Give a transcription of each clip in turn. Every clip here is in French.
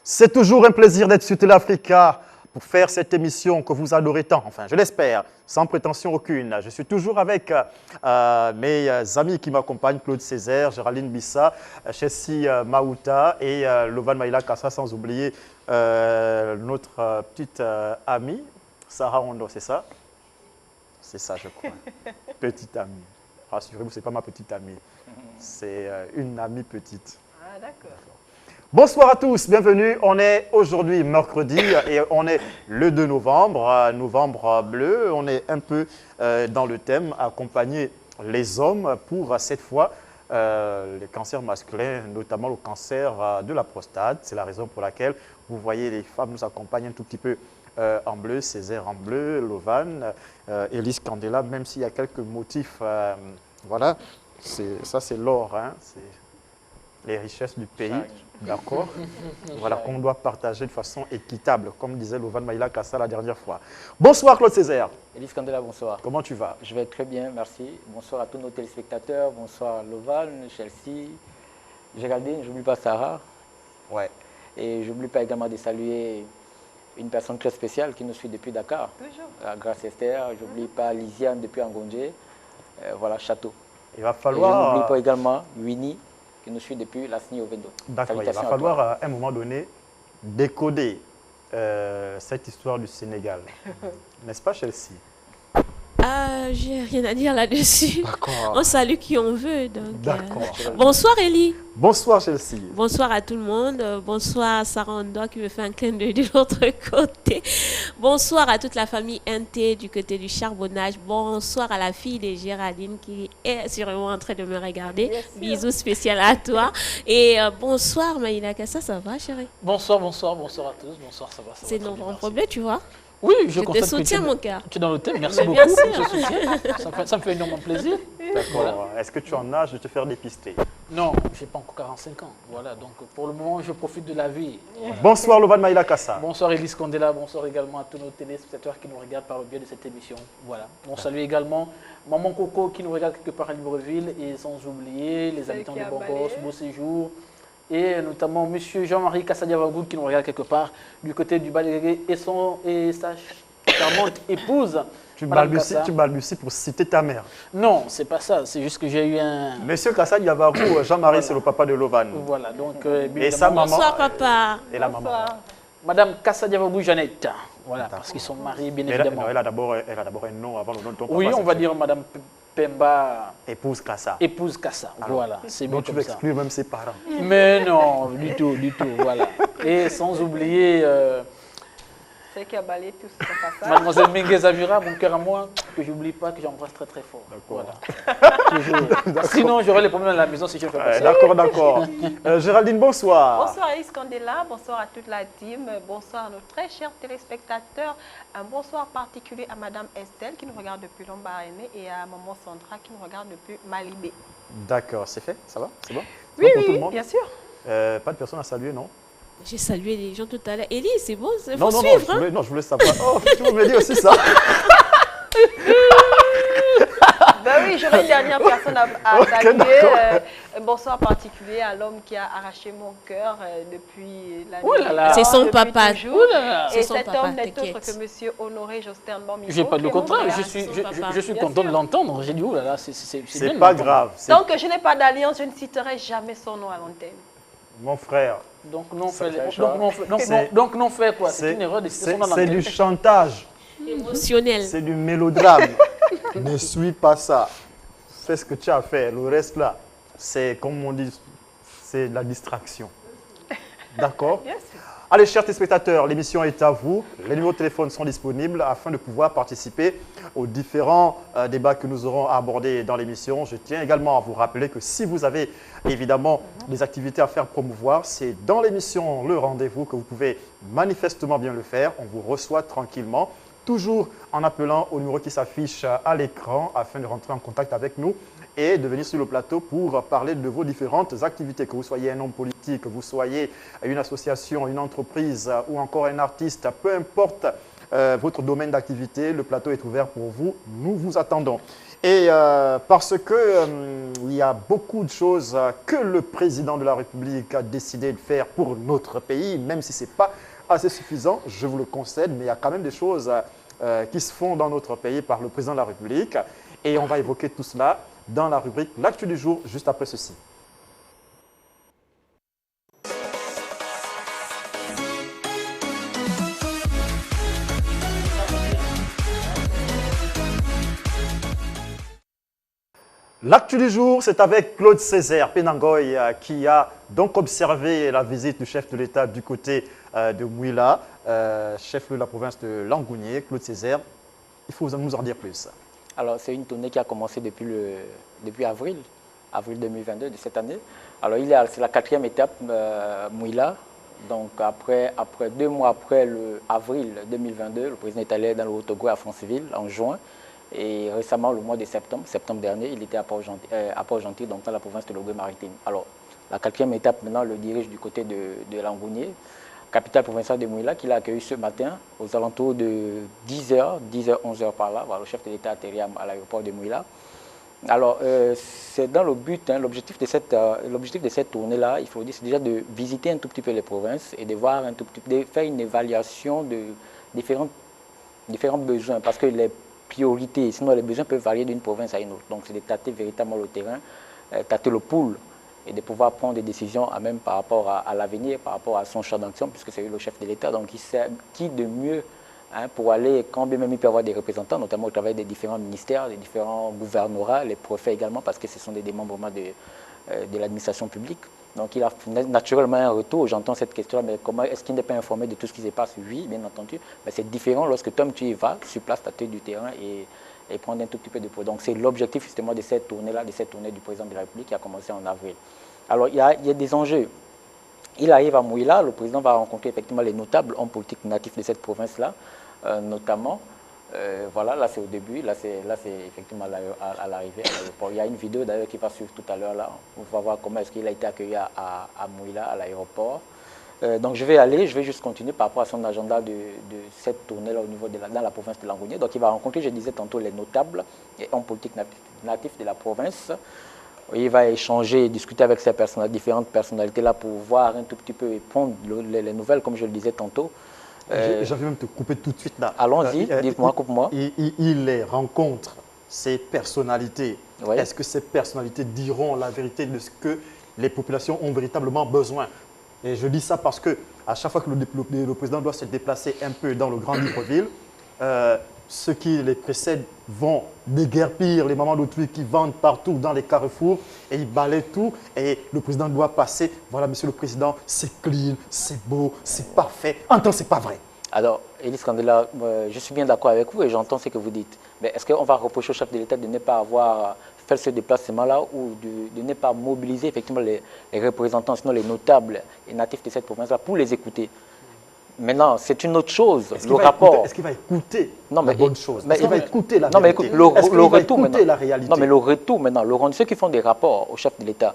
C'est toujours un plaisir d'être sur Téléafrica pour faire cette émission que vous adorez tant, enfin je l'espère, sans prétention aucune. Je suis toujours avec mes amis qui m'accompagnent, Claude Césaire, Géraldine Bissa, Chessie Maouta et Lovan Maïla Kassa, sans oublier notre petite amie, Sarah Hondo, c'est ça? C'est ça, je crois. Petite amie. Rassurez-vous, ce n'est pas ma petite amie, c'est une amie petite. Ah, d'accord. Bonsoir à tous, bienvenue. On est aujourd'hui mercredi et on est le 2 novembre, novembre bleu. On est un peu dans le thème accompagner les hommes pour cette fois les cancers masculins, notamment le cancer de la prostate. C'est la raison pour laquelle vous voyez les femmes nous accompagnent un tout petit peu en bleu, Césaire en bleu, Lovan, Elise Candela, même s'il y a quelques motifs, voilà, ça c'est l'or, hein, c'est les richesses du pays, d'accord? Voilà, qu'on doit partager de façon équitable, comme disait Lovan Maïla Kassa la dernière fois. Bonsoir Claude Césaire. Elise Candela, bonsoir. Comment tu vas? Je vais très bien, merci. Bonsoir à tous nos téléspectateurs, bonsoir Lovan, Chelsea, Géraldine, j'oublie pas Sarah. Ouais. Et j'oublie pas également de saluer une personne très spéciale qui nous suit depuis Dakar. Toujours. Grâce Esther, j'oublie pas Lisiane depuis Angondje, voilà, Château. Il va Et je falloir... n'oublie pas également Winnie, qui nous suit depuis la SNI au Vedo. D'accord, il va falloir à un moment donné décoder cette histoire du Sénégal. N'est-ce pas Chelsea? Ah, j'ai rien à dire là-dessus. D'accord. On salue qui on veut. Donc, D'accord. bonsoir Elie. Bonsoir Chelsea. Bonsoir à tout le monde. Bonsoir à Sarah Ondo qui me fait un clin d'œil de l'autre côté. Bonsoir à toute la famille NT du côté du charbonnage. Bonsoir à la fille de Géraldine qui est sûrement en train de me regarder. Bisous spécial à toi. Et bonsoir Maïla Kassa, ça va chérie? Bonsoir, bonsoir, bonsoir à tous. Bonsoir, ça va. C'est novembre bleu, tu vois? Oui, Je te constate que soutiens, tu es- mon cœur. Tu es dans le thème, merci Mais beaucoup. bien sûr. Je soutiens. Ça me fait énormément plaisir. D'accord. Est-ce que tu en as de te faire dépister? Non, je n'ai pas encore 45 ans. Voilà, donc pour le moment, je profite de la vie. Bonsoir Lovan Maïla Kassa. Bonsoir Elise Candela, bonsoir également à tous nos téléspectateurs qui nous regardent par le biais de cette émission. Voilà. On salue également Maman Coco qui nous regarde quelque part à Libreville et sans oublier les habitants qui de a Bongos, balayé. Beau Séjour et notamment Monsieur Jean-Marie Kassadiavagou qui nous regarde quelque part du côté du Balégué et sa charmante épouse. Tu Madame balbuties, Kassa. pour citer ta mère. Non, c'est pas ça. C'est juste que j'ai eu un... Monsieur Kassa Diavarou, Jean-Marie, c'est le papa de Lovan. Voilà, donc... Et sa maman. Bonsoir papa. Et la maman. Bonsoir. Madame Kassadiavagou Jeannette. Voilà, parce qu'ils sont mariés, bien Mais évidemment. elle a d'abord un nom avant le nom de ton papa. Oui, on c'est va ça. dire Madame Pemba, Épouse Kassa. épouse Kassa. Voilà, c'est bien Donc tu comme veux ça. exclure même ses parents. Mais non, du tout, voilà. Et sans oublier C'est qui a balayé tout ce passage. Mademoiselle Mingue Zavira, mon cœur à moi, que j'oublie pas, que j'embrasse très très fort. D'accord. Voilà. Toujours. Sinon, j'aurais les problèmes à la maison si je ne fais pas ça. D'accord. Géraldine, bonsoir. Bonsoir Alice Candela, bonsoir à toute la team, bonsoir à nos très chers téléspectateurs. Un bonsoir particulier à Madame Estelle qui nous regarde depuis Lombardier et à Maman Sandra qui nous regarde depuis Malibé. D'accord, c'est fait? Ça va? C'est bon? C'est Oui, bon pour tout oui, le monde? bien sûr. Pas de personne à saluer, non? J'ai salué les gens tout à l'heure. Elie, c'est bon, il Non, faut non, suivre. non, je voulais savoir. Oh, tu me dis aussi ça. Ben oui, j'aurais une dernière personne à Ok, saluer. d'accord. Un bonsoir particulier à l'homme qui a arraché mon cœur depuis la Oh là là. C'est son depuis papa. toujours. Ouh là là. C'est Et son cet papa, homme n'est autre t'inquiète. que Monsieur Honoré Josten Bamiko. Je n'ai pas de qui est mon contraire, frère. je suis Bien content de sûr. l'entendre. J'ai dit, oh là là, c'est bien C'est de pas l'entendre. grave. C'est Tant que je n'ai pas d'alliance, je ne citerai jamais son nom à l'antenne. mon frère. Donc non, Ça fait, fait donc non fait quoi? C'est C'est une erreur de citer son nom dans c'est le du thème. chantage. Émotionnel. C'est du mélodrame. Ne suis pas ça. Fais ce que tu as fait. Le reste là, c'est comme on dit, c'est de la distraction. D'accord? Bien sûr. Allez, chers téléspectateurs, l'émission est à vous. Les numéros de téléphone sont disponibles afin de pouvoir participer aux différents débats que nous aurons à aborder dans l'émission. Je tiens également à vous rappeler que si vous avez évidemment des activités à faire promouvoir, c'est dans l'émission Le Rendez-vous que vous pouvez manifestement bien le faire. On vous reçoit tranquillement, toujours en appelant au numéro qui s'affiche à l'écran afin de rentrer en contact avec nous et de venir sur le plateau pour parler de vos différentes activités, que vous soyez un homme politique, que vous soyez une association, une entreprise ou encore un artiste, peu importe votre domaine d'activité, le plateau est ouvert pour vous, nous vous attendons. Et parce que il y a beaucoup de choses que le président de la République a décidé de faire pour notre pays, même si ce n'est pas assez suffisant, je vous le concède, mais il y a quand même des choses qui se font dans notre pays par le président de la République. Et on va évoquer tout cela dans la rubrique L'actu du jour, juste après ceci. L'actu du jour, c'est avec Claude Césaire Penangoy qui a donc observé la visite du chef de l'État du côté de Mouila, chef de la province de Langounié. Claude Césaire, il faut nous en dire plus. Alors, c'est une tournée qui a commencé depuis avril 2022 de cette année. Alors, c'est la 4e étape, Mouila. Donc, après 2 mois après le avril 2022, le président est allé dans le Haut-Togo à Franceville en juin. Et récemment, le mois de septembre dernier, il était à Port-Gentil, donc dans la province de l'Ogooué-Maritime. Alors, la 4e étape, maintenant, le dirige du côté de Langounié, capitale provinciale de Mouila, qu'il a accueilli ce matin aux alentours de 10h, 11h par là. Voilà, le chef de l'État atterri à l'aéroport de Mouila. Alors, c'est dans le but, l'objectif de cette tournée-là, il faut dire, c'est déjà de visiter un tout petit peu les provinces et de voir de faire une évaluation de différents besoins, parce que les priorités, sinon les besoins peuvent varier d'une province à une autre. Donc, c'est de tâter véritablement le terrain, tâter le pouls et de pouvoir prendre des décisions même par rapport à l'avenir, par rapport à son champ d'action, puisque c'est lui le chef de l'État. Donc, il sait qui de mieux pour aller, quand bien même il peut avoir des représentants, notamment au travail des différents ministères, des différents gouvernorats, les préfets également, parce que ce sont des démembrements de l'administration publique. Donc, il a naturellement un retour. J'entends cette question-là, mais comment est-ce qu'il n'est pas informé de tout ce qui se passe? Oui, bien entendu. Mais c'est différent lorsque toi, tu y vas sur place, tâter du terrain et prendre un tout petit peu de poids. Donc, c'est l'objectif justement de cette tournée-là, de cette tournée du président de la République qui a commencé en avril. Alors, il y a des enjeux. Il arrive à Mouila, le président va rencontrer effectivement les notables hommes politiques natifs de cette province-là, notamment. Voilà, là c'est au début, là c'est effectivement à l'arrivée à l'aéroport. Il y a une vidéo d'ailleurs qui va suivre tout à l'heure là. On va voir comment est-ce qu'il a été accueilli à Mouila, à l'aéroport. Donc je vais juste continuer par rapport à son agenda de cette tournée-là au niveau dans la province de Langounié. Donc il va rencontrer, je disais tantôt, les notables et hommes politiques natifs de la province. Il va échanger et discuter avec ces différentes personnalités-là pour voir un tout petit peu et prendre les nouvelles, comme je le disais tantôt. J'avais même te couper tout de suite là. Allons-y, dites-moi, coupe-moi. Il les rencontre, ces personnalités. Oui. Est-ce que ces personnalités diront la vérité de ce que les populations ont véritablement besoin? Et je dis ça parce que à chaque fois que le président doit se déplacer un peu dans le grand Libreville, ceux qui les précèdent vont déguerpir les mamans d'autrui qui vendent partout dans les carrefours et ils balayent tout. Et le président doit passer. Voilà, monsieur le président, c'est clean, c'est beau, c'est parfait. En temps, c'est pas vrai. Alors, Élise Candela, je suis bien d'accord avec vous et j'entends ce que vous dites. Mais est-ce qu'on va reprocher au chef de l'État de ne pas avoir fait ce déplacement-là ou de ne pas mobiliser effectivement les représentants, sinon les notables et natifs de cette province-là pour les écouter? Maintenant, c'est une autre chose. Est-ce qu'il va écouter la bonne chose? Est-ce qu'il va écouter la vérité? Est-ce qu'il va écouter la réalité? Non, mais le retour maintenant, ceux qui font des rapports au chef de l'État,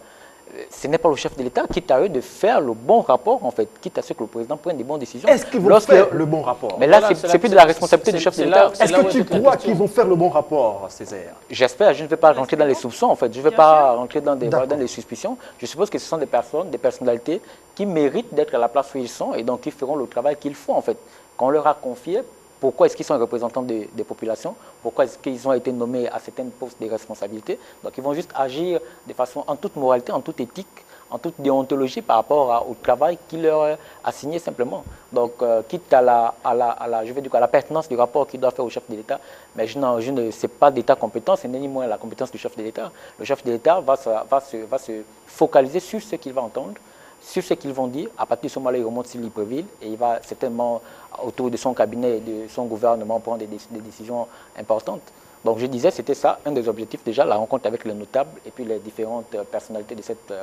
ce n'est pas le chef de l'État qui à eux de faire le bon rapport, en fait, quitte à ce que le président prenne des bonnes décisions. Est-ce qu'ils vont faire le bon rapport? Mais là, voilà, c'est plus de la responsabilité du chef de l'État. Est-ce que tu crois qu'ils vont faire le bon rapport, Césaire? J'espère. Je ne vais pas rentrer dans les soupçons, en fait. Je ne vais pas rentrer dans les suspicions. Je suppose que ce sont des personnes, des personnalités qui méritent d'être à la place où ils sont et donc qui feront le travail qu'il faut, en fait. Qu'on leur a confié. Pourquoi est-ce qu'ils sont représentants des populations? Pourquoi est-ce qu'ils ont été nommés à certains postes de responsabilité? Donc, ils vont juste agir de façon en toute moralité, en toute éthique, en toute déontologie par rapport au travail qu'il leur a assigné simplement. Donc, quitte à la pertinence du rapport qu'il doit faire au chef de l'État, mais je ne sais pas d'État compétent, ce n'est ni moins la compétence du chef de l'État. Le chef de l'État va se focaliser sur ce qu'il va entendre, sur ce qu'ils vont dire. À partir de ce moment-là, il remonte sur Libreville et il va certainement, autour de son cabinet et de son gouvernement, prendre des décisions importantes. Donc je disais, c'était ça, un des objectifs déjà, la rencontre avec les notables et puis les différentes personnalités de cette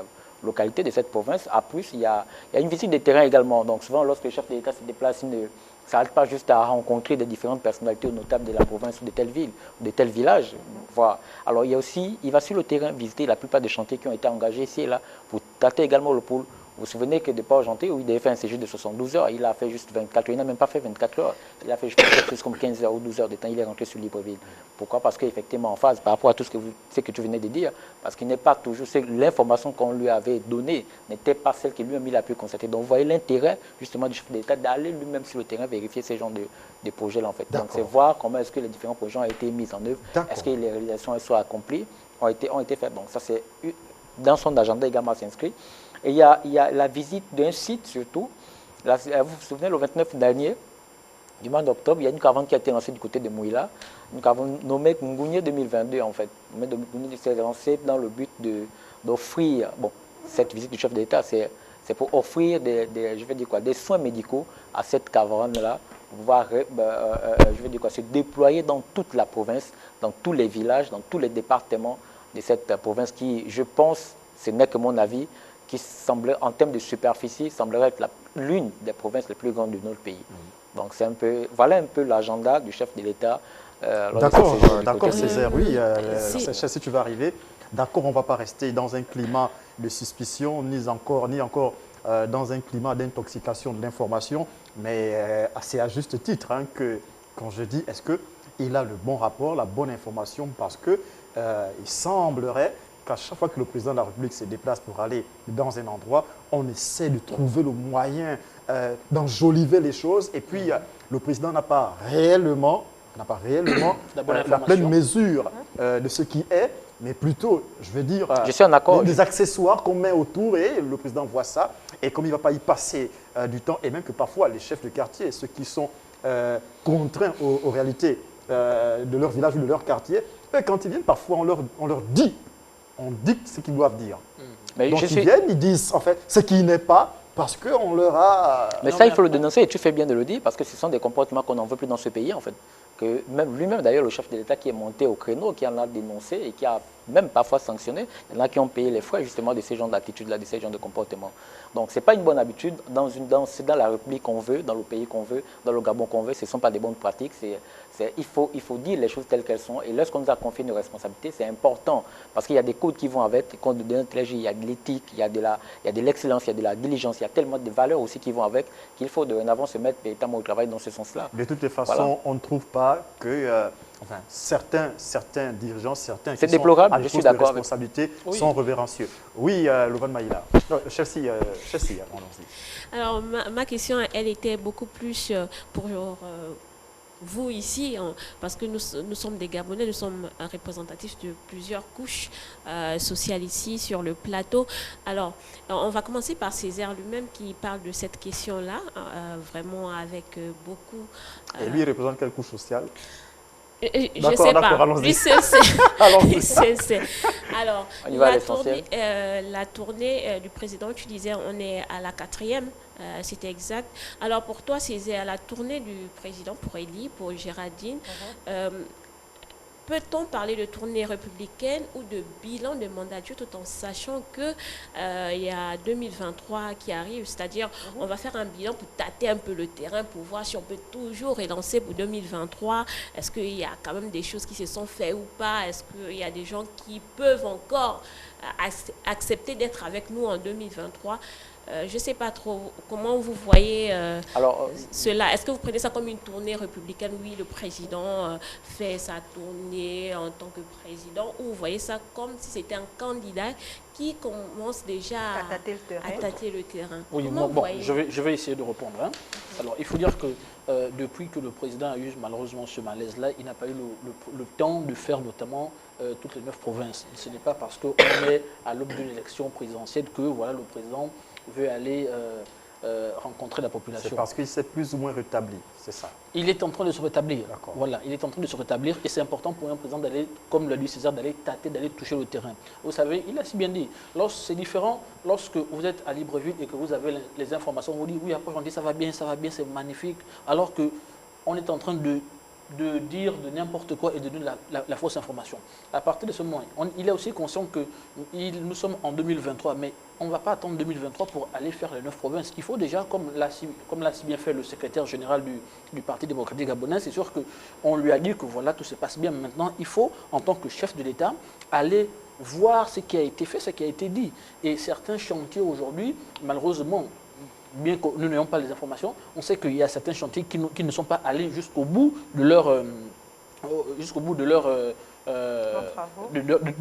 localité, de cette province. À plus, il y a une visite de terrain également. Donc souvent, lorsque le chef de l'État se déplace, il ne s'arrête pas juste à rencontrer des différentes personnalités notables de la province ou de telle ville ou de tel village. Voilà. Alors il va sur le terrain visiter la plupart des chantiers qui ont été engagés ici et là pour tâter également le pouls Vous vous souvenez que de Port-Gentil, où il avait fait un séjour de 72 heures, il a fait juste 24 heures. Il n'a même pas fait 24 heures. Il a fait, je pense, quelque chose comme 15 heures ou 12 heures de temps. Il est rentré sur Libreville. Pourquoi? Parce qu'effectivement, en phase, par rapport à tout ce que tu venais de dire, parce qu'il n'est pas toujours... L'information qu'on lui avait donnée n'était pas celle que lui-même il a pu constater. Donc, vous voyez l'intérêt, justement, du chef d'État d'aller lui-même sur le terrain vérifier ces genres de projets-là, en fait. Donc, c'est voir comment est-ce que les différents projets ont été mis en œuvre. Est-ce que les réalisations sont accomplies, ont été faites. Donc, ça, c'est... Dans son agenda également s'inscrit. Et il y a la visite d'un site surtout. Là, vous vous souvenez, le 29 dernier, du mois d'octobre, il y a une caravane qui a été lancée du côté de Mouila, une caravane nommée Ngounié 2022 en fait. Ngounié s'est lancée dans le but d'offrir, bon, cette visite du chef d'État, c'est pour offrir des soins médicaux à cette caravane-là, pour pouvoir se déployer dans toute la province, dans tous les villages, dans tous les départements de cette province qui, je pense, ce n'est que mon avis, qui semblait, en termes de superficie, semblerait être l'une des provinces les plus grandes de notre pays. Donc c'est voilà un peu l'agenda du chef de l'État. D'accord, Césaire, oui, si tu vas arriver. D'accord, on ne va pas rester dans un climat de suspicion, ni encore dans un climat d'intoxication de l'information, mais c'est à juste titre que, quand je dis, est-ce qu'il a le bon rapport, la bonne information, parce qu'il semblerait qu'à chaque fois que le président de la République se déplace pour aller dans un endroit, on essaie de trouver le moyen d'enjoliver les choses. Et puis, le président n'a pas réellement la pleine mesure de ce qui est, mais plutôt, je veux dire, je suis en accord. Des accessoires qu'on met autour et le président voit ça. Et comme il ne va pas y passer du temps, et même que parfois les chefs de quartier, ceux qui sont contraints aux réalités de leur village ou de leur quartier, quand ils viennent, parfois on leur dit, on dicte ce qu'ils doivent dire. Mais donc ils viennent, ils disent en fait ce qui n'est pas, parce qu'on leur a... Mais ça, il faut le dénoncer, et tu fais bien de le dire, parce que ce sont des comportements qu'on n'en veut plus dans ce pays, en fait. Que même lui-même, d'ailleurs, le chef de l'État qui est monté au créneau, qui en a dénoncé et qui a même parfois sanctionné, il y en a qui ont payé les frais justement de ces genres d'attitudes-là, de ces genres de comportements. Donc, ce n'est pas une bonne habitude. C'est dans la République qu'on veut, dans le pays qu'on veut, dans le Gabon qu'on veut, ce ne sont pas des bonnes pratiques. Il faut dire les choses telles qu'elles sont. Et lorsqu'on nous a confié une responsabilité, c'est important. Parce qu'il y a des codes qui vont avec, des codes de déontologie, il y a de l'éthique, il y a de l'excellence, il y a de la diligence, il y a tellement de valeurs aussi qui vont avec, qu'il faut dorénavant se mettre véritablement au travail dans ce sens-là. De toutes les façons, voilà. On ne trouve pas que certains dirigeants, certains qui sont à des postes de responsabilité sont révérencieux. Oui, Louvain Maïla. Chelsea, allons-y. Alors, ma question, elle était beaucoup plus pour vous ici, parce que nous sommes des Gabonais, nous sommes représentatifs de plusieurs couches sociales ici sur le plateau. Alors, on va commencer par Césaire lui-même qui parle de cette question-là, vraiment avec beaucoup... Et lui, il représente quelle couche sociale? Je ne sais pas. Lui, c'est. Alors, la tournée du président, tu disais, on est à la 4e, c'était exact. Alors, pour toi, c'est à la tournée du président pour Elie, pour Géraldine. Peut-on parler de tournée républicaine ou de bilan de mandature tout en sachant que il y a 2023 qui arrive, c'est-à-dire on va faire un bilan pour tâter un peu le terrain, pour voir si on peut toujours relancer pour 2023. Est-ce qu'il y a quand même des choses qui se sont faites ou pas? Est-ce qu'il y a des gens qui peuvent encore accepter d'être avec nous en 2023? Je ne sais pas trop comment vous voyez cela. Est-ce que vous prenez ça comme une tournée républicaine? Oui, le président fait sa tournée en tant que président. Ou vous voyez ça comme si c'était un candidat qui commence déjà à tâter le terrain? Oui, je vais essayer de répondre. Alors, il faut dire que depuis que le président a eu malheureusement ce malaise-là, il n'a pas eu le temps de faire notamment toutes les 9 provinces. Ce n'est pas parce qu'on est à l'aube d'une élection présidentielle que voilà, le président veut aller rencontrer la population. C'est parce qu'il s'est plus ou moins rétabli, c'est ça? Il est en train de se rétablir. Voilà, il est en train de se rétablir et c'est important pour un président d'aller, comme l'a dit César, d'aller tâter, d'aller toucher le terrain. Vous savez, il a si bien dit, c'est différent lorsque vous êtes à Libreville et que vous avez les informations, on vous dit oui, après on dit ça va bien, c'est magnifique, alors qu'on est en train de dire de n'importe quoi et de donner la fausse information. À partir de ce moment, il est aussi conscient que nous sommes en 2023, mais on ne va pas attendre 2023 pour aller faire les 9 provinces. Il faut déjà, comme l'a si bien fait le secrétaire général du Parti démocratique gabonais, c'est sûr qu'on lui a dit que voilà, tout se passe bien. Maintenant, il faut, en tant que chef de l'État, aller voir ce qui a été fait, ce qui a été dit. Et certains chantiers aujourd'hui, malheureusement, bien que nous n'ayons pas les informations, on sait qu'il y a certains chantiers qui ne sont pas allés jusqu'au bout de leur... jusqu'au bout de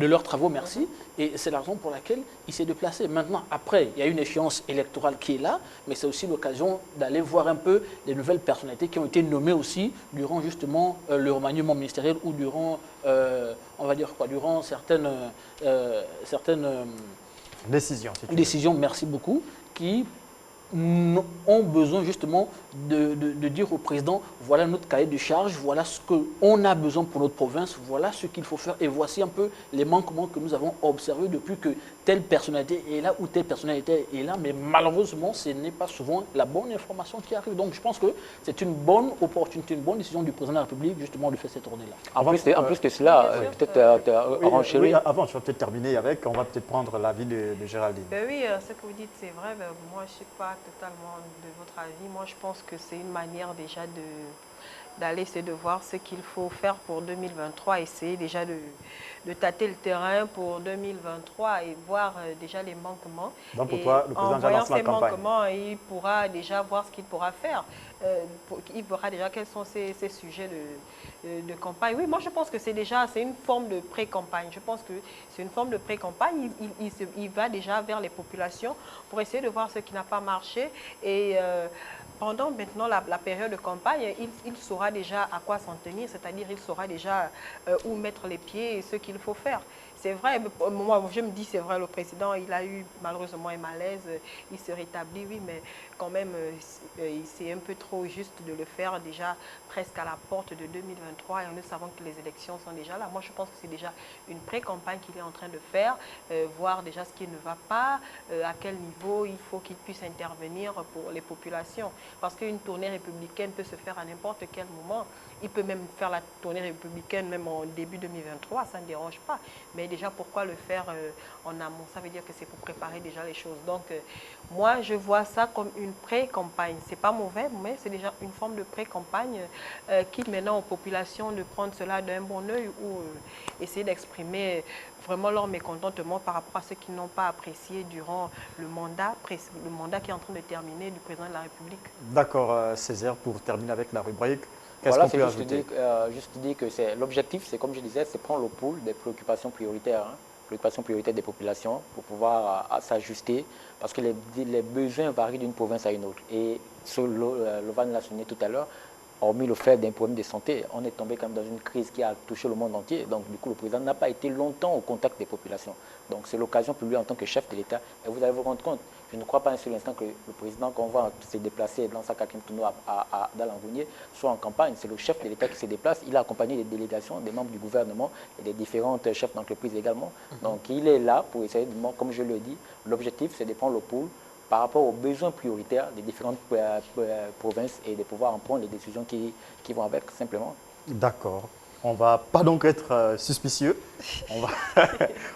leurs travaux, merci. Et c'est la raison pour laquelle il s'est déplacé. Maintenant, après, il y a une échéance électorale qui est là, mais c'est aussi l'occasion d'aller voir un peu les nouvelles personnalités qui ont été nommées aussi durant justement le remaniement ministériel ou durant, on va dire quoi, durant certaines Décision, si tu veux. décisions, merci beaucoup, qui ont besoin justement de dire au président, voilà notre cahier de charge, voilà ce qu'on a besoin pour notre province, voilà ce qu'il faut faire et voici un peu les manquements que nous avons observés depuis que telle personnalité est là ou telle personnalité est là, mais malheureusement ce n'est pas souvent la bonne information qui arrive. Donc je pense que c'est une bonne opportunité, une bonne décision du président de la République justement de faire cette tournée-là. En plus de cela, peut-être renchérir. Oui, avant, tu vas peut-être terminer avec, on va peut-être prendre l'avis de Géraldine. Oui, ce que vous dites, c'est vrai. Moi, je ne suis pas totalement de votre avis. Moi, je pense que c'est une manière déjà d'aller essayer de voir ce qu'il faut faire pour 2023, essayer déjà de tâter le terrain pour 2023 et voir déjà les manquements. Donc pour et toi, le président en voyant lance la ces campagne. manquements, il pourra déjà voir ce qu'il pourra faire. Il verra déjà quels sont ces sujets de campagne. Oui, moi je pense que c'est une forme de pré-campagne. Je pense que c'est une forme de pré-campagne. Il va déjà vers les populations pour essayer de voir ce qui n'a pas marché. Et pendant maintenant la période de campagne, il saura déjà à quoi s'en tenir, c'est-à-dire il saura déjà où mettre les pieds et ce qu'il faut faire. C'est vrai, moi je me dis c'est vrai, le président il a eu malheureusement un malaise, il se rétablit, oui, mais quand même c'est un peu trop juste de le faire déjà presque à la porte de 2023 et nous savons que les élections sont déjà là. Moi je pense que c'est déjà une pré-campagne qu'il est en train de faire, voir déjà ce qui ne va pas, à quel niveau il faut qu'il puisse intervenir pour les populations. Parce qu'une tournée républicaine peut se faire à n'importe quel moment. Il peut même faire la tournée républicaine même en début 2023, ça ne dérange pas. Mais déjà, pourquoi le faire en amont? Ça veut dire que c'est pour préparer déjà les choses. Donc, moi, je vois ça comme une pré-campagne. Ce n'est pas mauvais, mais c'est déjà une forme de pré-campagne qui maintenant aux populations de prendre cela d'un bon œil ou essayer d'exprimer vraiment leur mécontentement par rapport à ceux qui n'ont pas apprécié durant le mandat qui est en train de terminer du président de la République. D'accord, Césaire, pour terminer avec la rubrique, qu'est-ce Voilà, qu'on peut c'est ajouter? juste dire que l'objectif, c'est comme je disais, c'est prendre le pouls des préoccupations prioritaires, préoccupations prioritaires des populations pour pouvoir s'ajuster parce que les besoins varient d'une province à une autre. Et Lovan l'a souligné tout à l'heure, hormis le fait d'un problème de santé, on est tombé quand même dans une crise qui a touché le monde entier. Donc, du coup, le président n'a pas été longtemps au contact des populations. Donc, c'est l'occasion pour lui en tant que chef de l'État. Et vous allez vous rendre compte, je ne crois pas un seul instant que le président, qu'on voit se déplacer dans sa quatrième tournoi dans l'Angounier, soit en campagne. C'est le chef de l'État qui se déplace. Il a accompagné des délégations, des membres du gouvernement et des différents chefs d'entreprise également. Donc, il est là pour essayer, comme je le dis, l'objectif, c'est de prendre le pouls par rapport aux besoins prioritaires des différentes provinces et de pouvoir en prendre les décisions qui vont avec, simplement. D'accord. On ne va pas donc être suspicieux.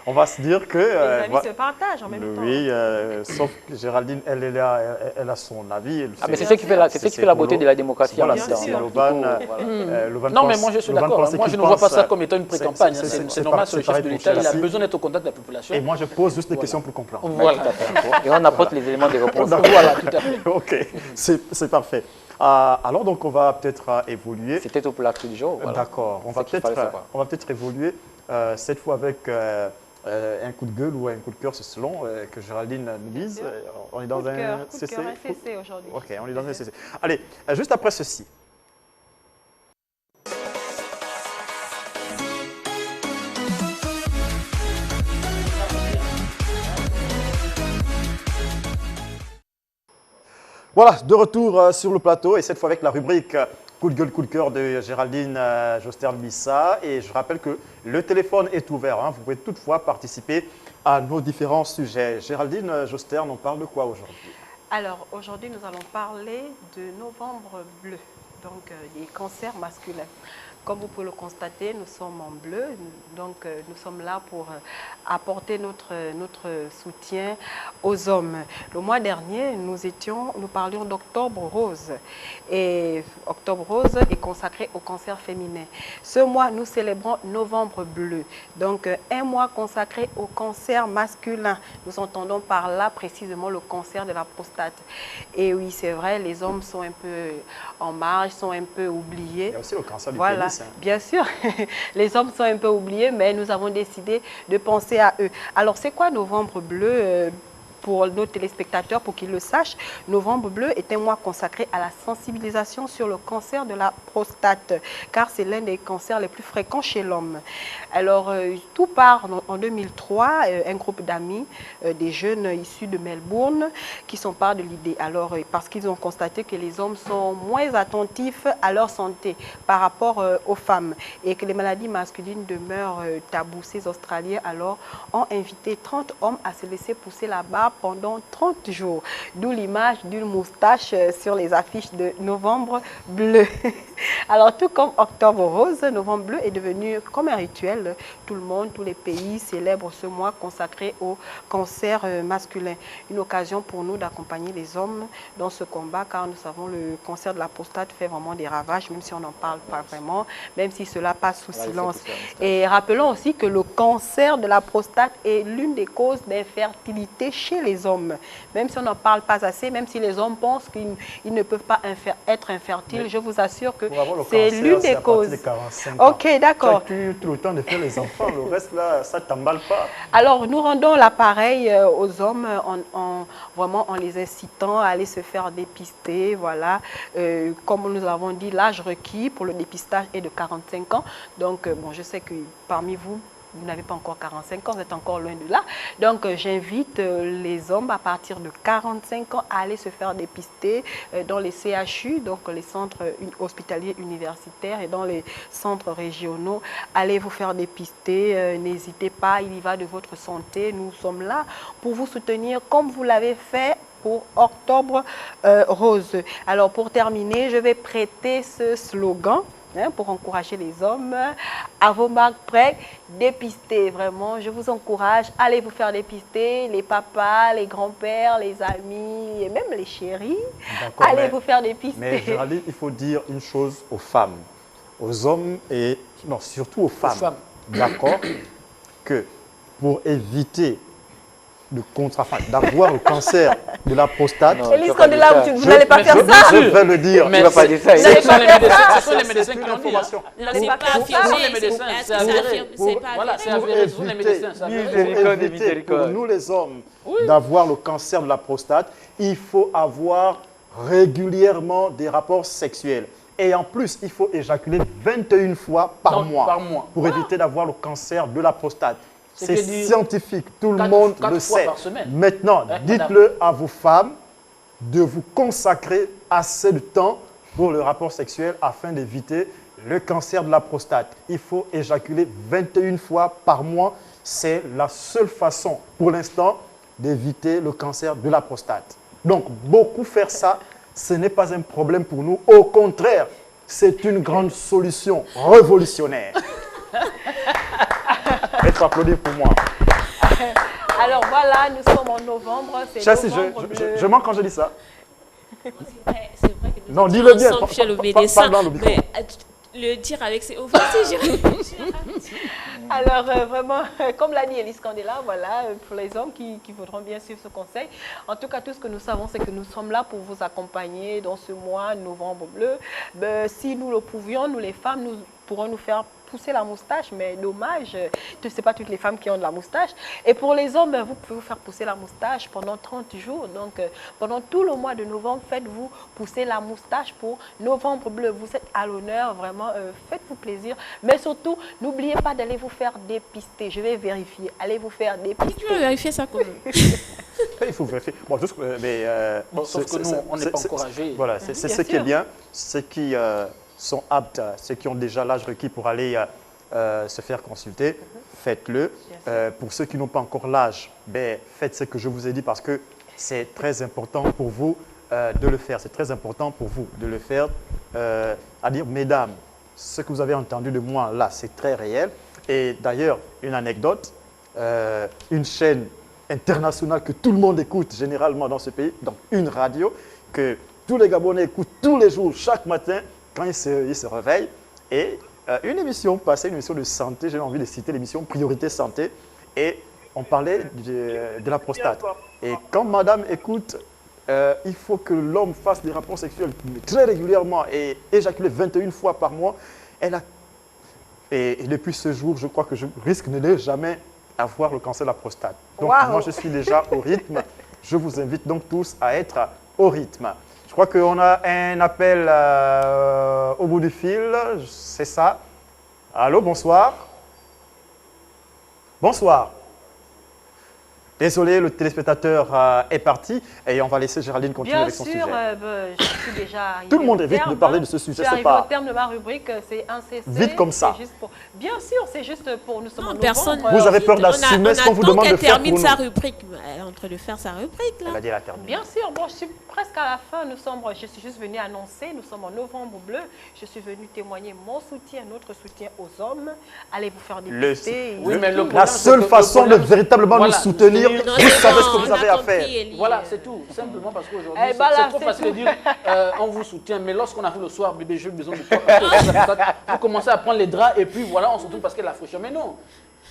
On va se dire que... les avis se partagent en même temps. Oui, sauf que Géraldine, elle est là, elle a son avis. Mais c'est ce qui fait la beauté de la démocratie. Voilà, en même temps. c'est Lovan. Non, mais moi je suis d'accord. Moi je ne vois pas ça comme étant une pré-campagne. C'est normal, c'est le chef de l'État. Il a besoin d'être au contact de la population. Et moi je pose juste des questions pour comprendre. Voilà. Et on apporte les éléments de réponse. Voilà, tout à fait. Ok, c'est parfait. Alors donc on va peut-être évoluer. C'était tout pour l'actu du jour. Voilà. D'accord, on va peut-être évoluer cette fois avec un coup de gueule ou un coup de cœur, c'est selon que Géraldine nous dise. On est dans un CC aujourd'hui. Ok, on est dans un CC. Allez, juste après ceci. Voilà, de retour sur le plateau et cette fois avec la rubrique coup de gueule, coup de cœur de Géraldine Joster-Missa. Et je rappelle que le téléphone est ouvert. Vous pouvez toutefois participer à nos différents sujets. Géraldine Joster, on parle de quoi aujourd'hui? Alors, aujourd'hui, nous allons parler de novembre bleu, donc des cancers masculins. Comme vous pouvez le constater, nous sommes en bleu, donc nous sommes là pour apporter notre soutien aux hommes. Le mois dernier, nous parlions d'Octobre Rose. Et Octobre Rose est consacré au cancer féminin. Ce mois, nous célébrons Novembre Bleu. Donc, un mois consacré au cancer masculin. Nous entendons par là précisément le cancer de la prostate. Et oui, c'est vrai, les hommes sont un peu en marge, sont un peu oubliés. Il y a aussi le cancer du Voilà, pénis. Hein. bien sûr. Les hommes sont un peu oubliés, mais nous avons décidé de penser à eux. Alors, c'est quoi Novembre Bleu pour nos téléspectateurs, pour qu'ils le sachent? Novembre Bleu est un mois consacré à la sensibilisation sur le cancer de la prostate, car c'est l'un des cancers les plus fréquents chez l'homme. Alors, tout part en 2003, un groupe d'amis, des jeunes issus de Melbourne, qui s'emparent de l'idée. Alors, parce qu'ils ont constaté que les hommes sont moins attentifs à leur santé par rapport aux femmes et que les maladies masculines demeurent tabous. Ces Australiens, alors, ont invité 30 hommes à se laisser pousser la barbe pendant 30 jours. D'où l'image d'une moustache sur les affiches de Novembre Bleu. Alors, tout comme Octobre Rose, Novembre Bleu est devenu comme un rituel. Tout le monde, tous les pays célèbrent ce mois consacré au cancer masculin. Une occasion pour nous d'accompagner les hommes dans ce combat, car nous savons que le cancer de la prostate fait vraiment des ravages, même si on n'en parle pas vraiment, même si cela passe sous silence. Et rappelons aussi que le cancer de la prostate est l'une des causes d'infertilité chez les hommes. Même si on n'en parle pas assez, même si les hommes pensent qu'ils ne peuvent pas être infertiles, je vous assure que c'est l'une des causes. De 45 ans. Ok, d'accord. Tu as tout le temps de faire les enfants, le reste là, ça ne t'emballe pas. Alors, nous rendons l'appareil aux hommes vraiment en les incitant à aller se faire dépister. Voilà. Comme nous avons dit, l'âge requis pour le dépistage est de 45 ans. Donc, bon, je sais que parmi vous, vous n'avez pas encore 45 ans, vous êtes encore loin de là. Donc, j'invite les hommes à partir de 45 ans à aller se faire dépister dans les CHU, donc les centres hospitaliers universitaires et dans les centres régionaux. Allez vous faire dépister, n'hésitez pas, il y va de votre santé. Nous sommes là pour vous soutenir comme vous l'avez fait pour Octobre Rose. Alors, pour terminer, je vais prêter ce slogan pour encourager les hommes. À vos marques prêts, dépistez. Vraiment, je vous encourage. Allez vous faire dépister, les papas, les grands-pères, les amis et même les chéris. Allez vous faire dépister. Mais Géraldine, il faut dire une chose aux femmes, aux hommes et non, surtout aux femmes. D'accord, que pour éviter d'avoir le cancer de la prostate. Élise Kandela, vous n'allez pas faire ça. Je vais le dire. Mais il ne va pas dire ça. Ce sont les médecins qui l'ont dit. Vous n'allez pas faire ça. Ce sont les médecins, c'est avéré. Voilà, c'est avéré. Ce sont les médecins, c'est avéré. Pour nous les hommes, d'avoir le cancer de la prostate, il faut avoir régulièrement des rapports sexuels. Et en plus, il faut éjaculer 21 fois par mois pour éviter d'avoir le cancer de la prostate. C'est scientifique, tout le monde le sait. Maintenant, dites-le à vos femmes de vous consacrer assez de temps pour le rapport sexuel afin d'éviter le cancer de la prostate. Il faut éjaculer 21 fois par mois. C'est la seule façon, pour l'instant, d'éviter le cancer de la prostate. Donc, beaucoup faire ça, ce n'est pas un problème pour nous. Au contraire, c'est une grande solution révolutionnaire. Être applaudi pour moi. Alors voilà, nous sommes en novembre. Chassis, je mens quand je dis ça. C'est vrai que non, dis-le bien. Chez le médecin, mais le dire avec ses Alors vraiment, comme l'a dit Élise Kandela, voilà, pour les hommes qui voudront bien suivre ce conseil. En tout cas, tout ce que nous savons, c'est que nous sommes là pour vous accompagner dans ce mois Novembre Bleu. Si nous le pouvions, nous les femmes, nous pourrons nous faire pousser la moustache, mais dommage, ce n'est pas toutes les femmes qui ont de la moustache. Et pour les hommes, vous pouvez vous faire pousser la moustache pendant 30 jours. Donc, pendant tout le mois de novembre, faites-vous pousser la moustache pour Novembre Bleu. Vous êtes à l'honneur, vraiment, faites-vous plaisir. Mais surtout, n'oubliez pas d'aller vous faire dépister. Je vais vérifier. Allez vous faire dépister. Tu veux vérifier ça comment? Il faut vérifier. Bon, juste, mais, sauf que nous, on n'est pas encouragés. Voilà, c'est ce qui est bien. Ceux qui sont aptes, ceux qui ont déjà l'âge requis pour aller se faire consulter, faites-le. Pour ceux qui n'ont pas encore l'âge, faites ce que je vous ai dit parce que c'est très important pour vous de le faire. C'est très important pour vous de le faire. À dire, mesdames, ce que vous avez entendu de moi là, c'est très réel. Et d'ailleurs, une anecdote, une chaîne internationale que tout le monde écoute généralement dans ce pays, donc une radio que tous les Gabonais écoutent tous les jours, chaque matin, quand ils se réveillent. Et une émission passée, une émission de santé, j'ai envie de citer l'émission Priorité Santé, et on parlait de la prostate. Et quand madame écoute, il faut que l'homme fasse des rapports sexuels très régulièrement et éjaculer 21 fois par mois. Et depuis ce jour, je crois que je risque de ne jamais avoir le cancer de la prostate. Donc moi, je suis déjà au rythme. Je vous invite donc tous à être au rythme. Je crois qu'on a un appel au bout du fil, c'est ça. Allô, bonsoir. Bonsoir. Désolé, le téléspectateur est parti et on va laisser Géraldine continuer avec son sujet. Bien sûr, je suis déjà arrivée tout le monde au évite terme, de parler de ce sujet, je suis c'est pas... au terme de ma rubrique, c'est un CC. Vite comme ça. Bien sûr, c'est juste pour nous sommes en Personne. novembre. Vous avez peur d'assumer ce qu'on vous demande de faire pour termine nous. sa rubrique. Elle est en train de faire sa rubrique, là. Elle a dit la termine. Bien sûr, bon, je suis presque à la fin. Je suis juste venue annoncer, nous sommes en novembre bleu. Je suis venue témoigner mon soutien, notre soutien aux hommes. Allez vous faire dépister. Oui, mais le La seule façon de véritablement nous Voilà, soutenir, soutenir, vous savez ce que On vous a avez à compris, faire. Elie. Voilà, c'est tout. Simplement parce qu'aujourd'hui, Eh ben là, c'est trop c'est facile de tout. dire on vous soutient, mais lorsqu'on arrive le soir, bébé, j'ai besoin de toi. Vous commencez à prendre les draps et puis voilà, on se tourne parce qu'elle a fraîcheur. Mais non.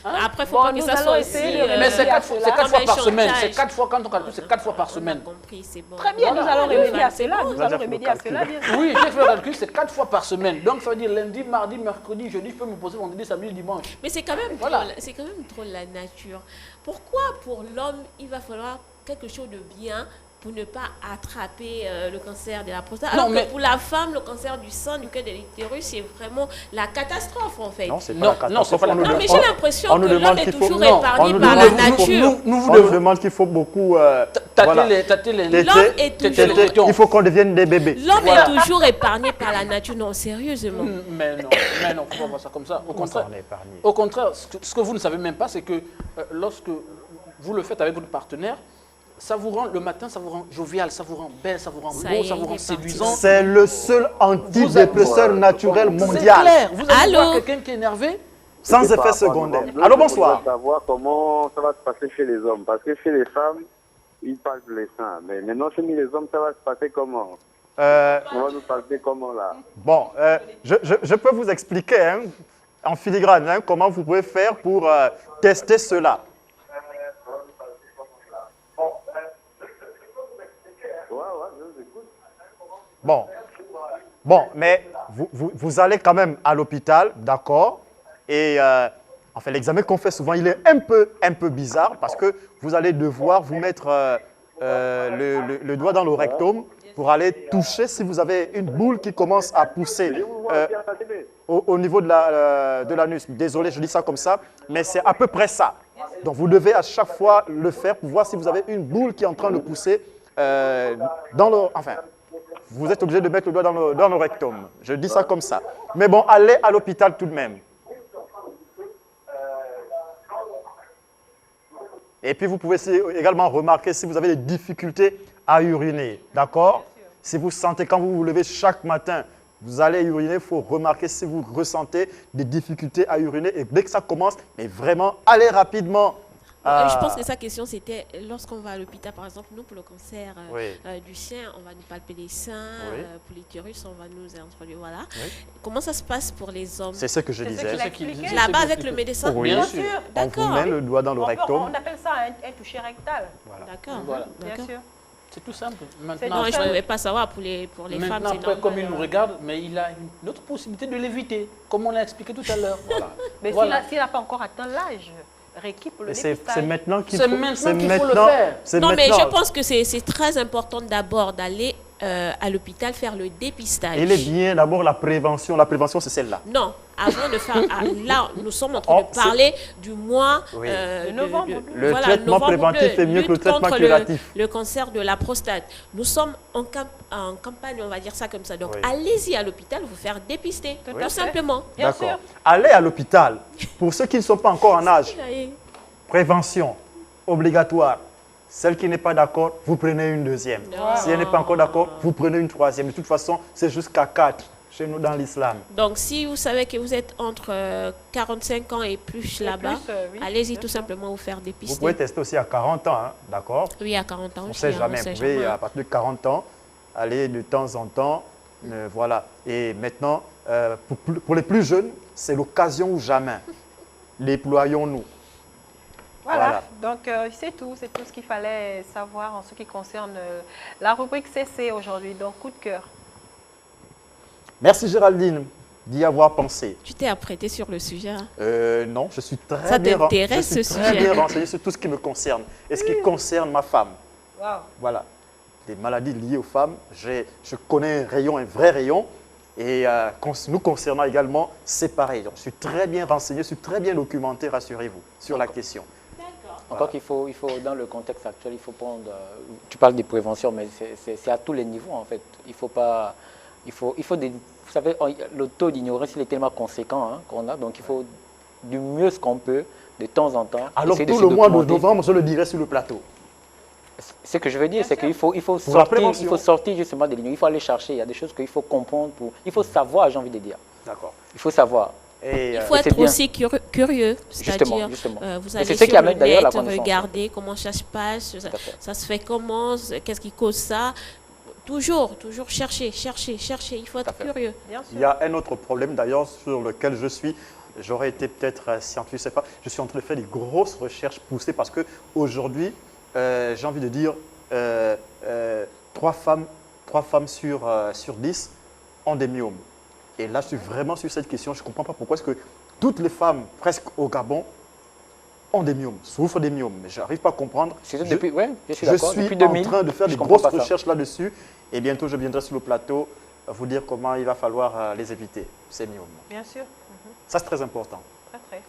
Hein? Après, il faut Bon, pas que nous ça allons soit essayer aussi, de Mais c'est à 4 cela. fois, Comme un par semaine. chantage. C'est 4 fois, quand on calcule, c'est 4 fois par On a semaine. compris, c'est bon. Très bien, nous allons remédier à cela. Nous déjà allons fait remédier le à cela, calcul. bien sûr. Oui, j'ai fait le calcul, c'est 4 fois par semaine. Donc ça veut dire lundi, mardi, mercredi, jeudi, je peux me poser vendredi, samedi, dimanche. Mais c'est quand même Voilà. drôle, c'est quand même drôle la nature. Pourquoi pour l'homme, il va falloir quelque chose de bien pour ne pas attraper le cancer de la prostate? Non, Alors mais- que pour la femme, le cancer du sein, du col de l'utérus, c'est vraiment la catastrophe en fait. Non, c'est Non, pas la non, c'est pas la- catastrophe. Non, mais j'ai l'impression on nous que demande l'homme est qu'il faut- toujours non, épargné on nous par la demande- nature. Nous vous On nous devons demande qu'il faut beaucoup... tâter voilà. les Téter, L'homme est téter, toujours- il faut qu'on devienne des bébés. L'homme Voilà. est toujours épargné par la nature. Non, sérieusement. Mais non, faut pas voir ça comme ça. Au Comment ça, contraire, on est épargné? au contraire, ce que vous ne savez même pas, c'est que lorsque vous le faites avec votre partenaire, ça vous rend, le matin, ça vous rend jovial, ça vous rend belle, ça vous rend Ça beau, y ça est, vous il rend est parti. séduisant. C'est le seul antidépresseur naturel C'est mondial, clair, vous allez Allô? voir quelqu'un qui est énervé, sans Et par effet rapport à secondaire. Novembre Bleu, Allô, je bonsoir. voudrais savoir comment ça va se passer chez les hommes. Parce que chez les femmes, ils parlent de les seins. Mais maintenant, chez les hommes, ça va se passer comment? On va nous parler comment là? Bon, je peux vous expliquer hein, en filigrane hein, comment vous pouvez faire pour tester cela. Ouais, je vous écoute. Bon, mais vous allez quand même à l'hôpital, d'accord? Et enfin, l'examen qu'on fait souvent, il est un peu bizarre parce que vous allez devoir vous mettre le doigt dans le rectum pour aller toucher si vous avez une boule qui commence à pousser Je vous vois bien à la télé. au niveau de l'anus. Désolé, je dis ça comme ça, mais c'est à peu près ça. Donc, vous devez à chaque fois le faire pour voir si vous avez une boule qui est en train de pousser dans le... Enfin, vous êtes obligé de mettre le doigt dans le rectum. Je dis ça comme ça. Mais bon, allez à l'hôpital tout de même. Et puis, vous pouvez également remarquer si vous avez des difficultés à uriner. D'accord? Si vous sentez, quand vous vous levez chaque matin, vous allez uriner, il faut remarquer si vous ressentez des difficultés à uriner. Et dès que ça commence, mais vraiment, allez rapidement. Je pense que sa question, c'était lorsqu'on va à l'hôpital, par exemple, nous, pour le cancer Oui. du sein, on va nous palper les seins, Oui. pour l'utérus, on va nous introduire, voilà. Oui. Comment ça se passe pour les hommes? C'est ce que je C'est ce disais. qu'il a C'est qu'il- expliqué. Là-bas, c'est avec bien le médecin? Oui. Bien Bien sûr. sûr. On vous D'accord. met le doigt dans le On rectum. appelle ça un toucher rectal. D'accord. Voilà. Bien D'accord. sûr. c'est tout simple. C'est Maintenant, Non, je ne après- pouvais pas savoir pour les femmes, maintenant, c'est après, normal. comme il nous regarde, mais il a une autre possibilité de l'éviter, comme on l'a expliqué tout à l'heure. Mais Voilà. s'il n'a pas encore atteint l'âge requis pour le Et c'est dépistage. maintenant qu'il C'est faut, maintenant qu'il faut le faire. c'est Non, mais maintenant. je pense que c'est très important d'abord d'aller à l'hôpital faire le dépistage. Il est bien d'abord la prévention. La prévention, c'est celle-là. Non, avant de faire... là, nous sommes en train Oh, de parler du mois Oui. De novembre. Le traitement novembre préventif bleu, est mieux que le lutte traitement contre curatif. le cancer de la prostate. Nous sommes en campagne, on va dire ça comme ça. Donc, Oui. allez-y à l'hôpital, vous faire dépister, Tout tout à fait. simplement. Bien D'accord. sûr. Allez à l'hôpital. Pour ceux qui ne sont pas encore en âge, prévention obligatoire. Celle qui n'est pas d'accord, vous prenez une deuxième. Non. Si elle n'est pas encore d'accord, vous prenez une troisième. De toute façon, c'est jusqu'à 4. chez nous dans l'islam. Donc, si vous savez que vous êtes entre 45 ans et plus là-bas, oui, allez-y tout simplement vous faire dépister. Vous pouvez tester aussi à 40 ans, hein, d'accord? Oui, à 40 ans. On ne sait jamais. Vous pouvez, à partir de 40 ans, aller de temps en temps. Voilà. Et maintenant, pour les plus jeunes, c'est l'occasion ou jamais. Déployons-nous. Voilà. Donc c'est tout ce qu'il fallait savoir en ce qui concerne la rubrique CC aujourd'hui. Donc, coup de cœur. Merci Géraldine d'y avoir pensé. Tu t'es apprêté sur le sujet, hein? Non, je suis très Ça bien t'intéresse, ce très sujet? bien renseigné sur tout ce qui me concerne et ce qui concerne ma femme. Wow. Voilà. Des maladies liées aux femmes, je connais un vrai rayon. Et nous concernant également, c'est pareil. Donc, je suis très bien renseigné, je suis très bien documenté, rassurez-vous, sur la question. Encore qu'il faut, dans le contexte actuel, il faut prendre... tu parles de prévention, mais c'est à tous les niveaux, en fait. Il faut pas... vous savez, le taux d'ignorance, il est tellement conséquent hein, qu'on a, donc il faut du mieux ce qu'on peut, de temps en temps. Alors tout le mois de novembre, je le dirai sur le plateau. Ce que je veux dire, c'est qu'il faut sortir justement de l'ignorance, il faut aller chercher, il y a des choses qu'il faut comprendre, il faut savoir, j'ai envie de dire. D'accord. Il faut savoir. Et il faut être aussi curieux, c'est-à-dire vous allez sur le net, regardez comment ça se passe, ça se fait comment, qu'est-ce qui cause ça. Toujours chercher, il faut être curieux. Il y a un autre problème d'ailleurs sur lequel j'aurais été peut-être scientifique, je ne sais pas, je suis en train de faire des grosses recherches poussées parce qu'aujourd'hui, j'ai envie de dire, 3 femmes sur 10 ont des myomes. Et là, je suis vraiment sur cette question. Je ne comprends pas pourquoi est-ce que toutes les femmes, presque au Gabon, ont des myomes, souffrent des myomes. Mais je n'arrive pas à comprendre. Je suis en train de faire des grosses recherches là-dessus. Et bientôt, je viendrai sur le plateau vous dire comment il va falloir les éviter, ces myomes. Bien sûr. Ça, c'est très important. Très.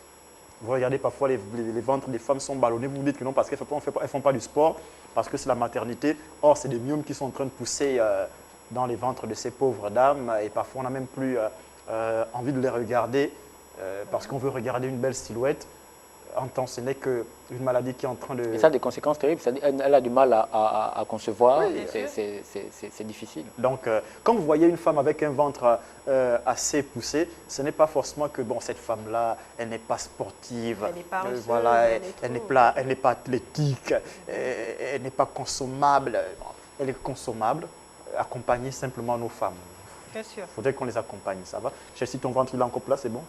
Vous regardez parfois les ventres des femmes sont ballonnés. Vous vous dites que non, parce qu'elles ne font pas du sport, parce que c'est la maternité. Or, c'est des myomes qui sont en train de pousser dans les ventres de ces pauvres dames. Et parfois, on n'a même plus envie de les regarder parce qu'on veut regarder une belle silhouette. En temps, ce n'est qu'une maladie qui est en train de... Et ça a des conséquences terribles. Elle a du mal à concevoir. Oui, c'est difficile. Donc, quand vous voyez une femme avec un ventre assez poussé, ce n'est pas forcément que bon, cette femme-là, elle n'est pas sportive. Elle n'est pas voilà, elle n'est pas athlétique, elle n'est pas consommable. Elle est consommable. Accompagner simplement nos femmes. Bien sûr. Il faudrait qu'on les accompagne, ça va? Chelsea, ton ventre, il est encore plat, c'est bon?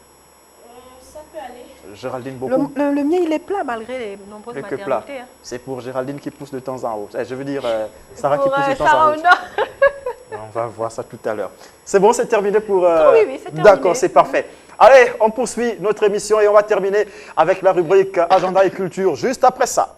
Ça peut aller. Géraldine, beaucoup. Le mien, il est plat malgré les nombreuses maternités. Hein. C'est pour Géraldine qui pousse de temps en haut. Je veux dire, Sarah qui pousse de temps en haut. On va voir ça tout à l'heure. C'est bon, c'est terminé pour... Oui, c'est terminé. D'accord, c'est parfait. Allez, on poursuit notre émission et on va terminer avec la rubrique Agenda et Culture juste après ça.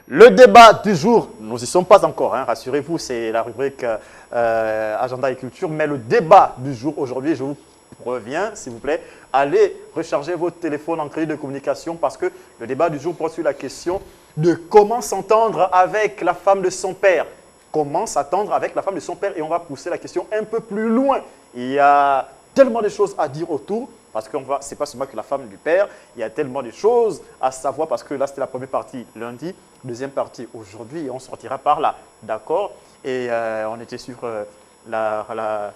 Le débat du jour, nous n'y sommes pas encore, hein, rassurez-vous, c'est la rubrique Agenda et Culture, mais le débat du jour aujourd'hui, je vous reviens, s'il vous plaît, allez recharger votre téléphone en crédit de communication parce que le débat du jour porte sur la question de comment s'entendre avec la femme de son père. Comment s'entendre avec la femme de son père et on va pousser la question un peu plus loin. Il y a tellement de choses à dire autour. Parce que ce n'est pas seulement que la femme du père, il y a tellement de choses à savoir parce que là, c'était la première partie lundi, deuxième partie aujourd'hui et on sortira par là, d'accord? Et on était sur la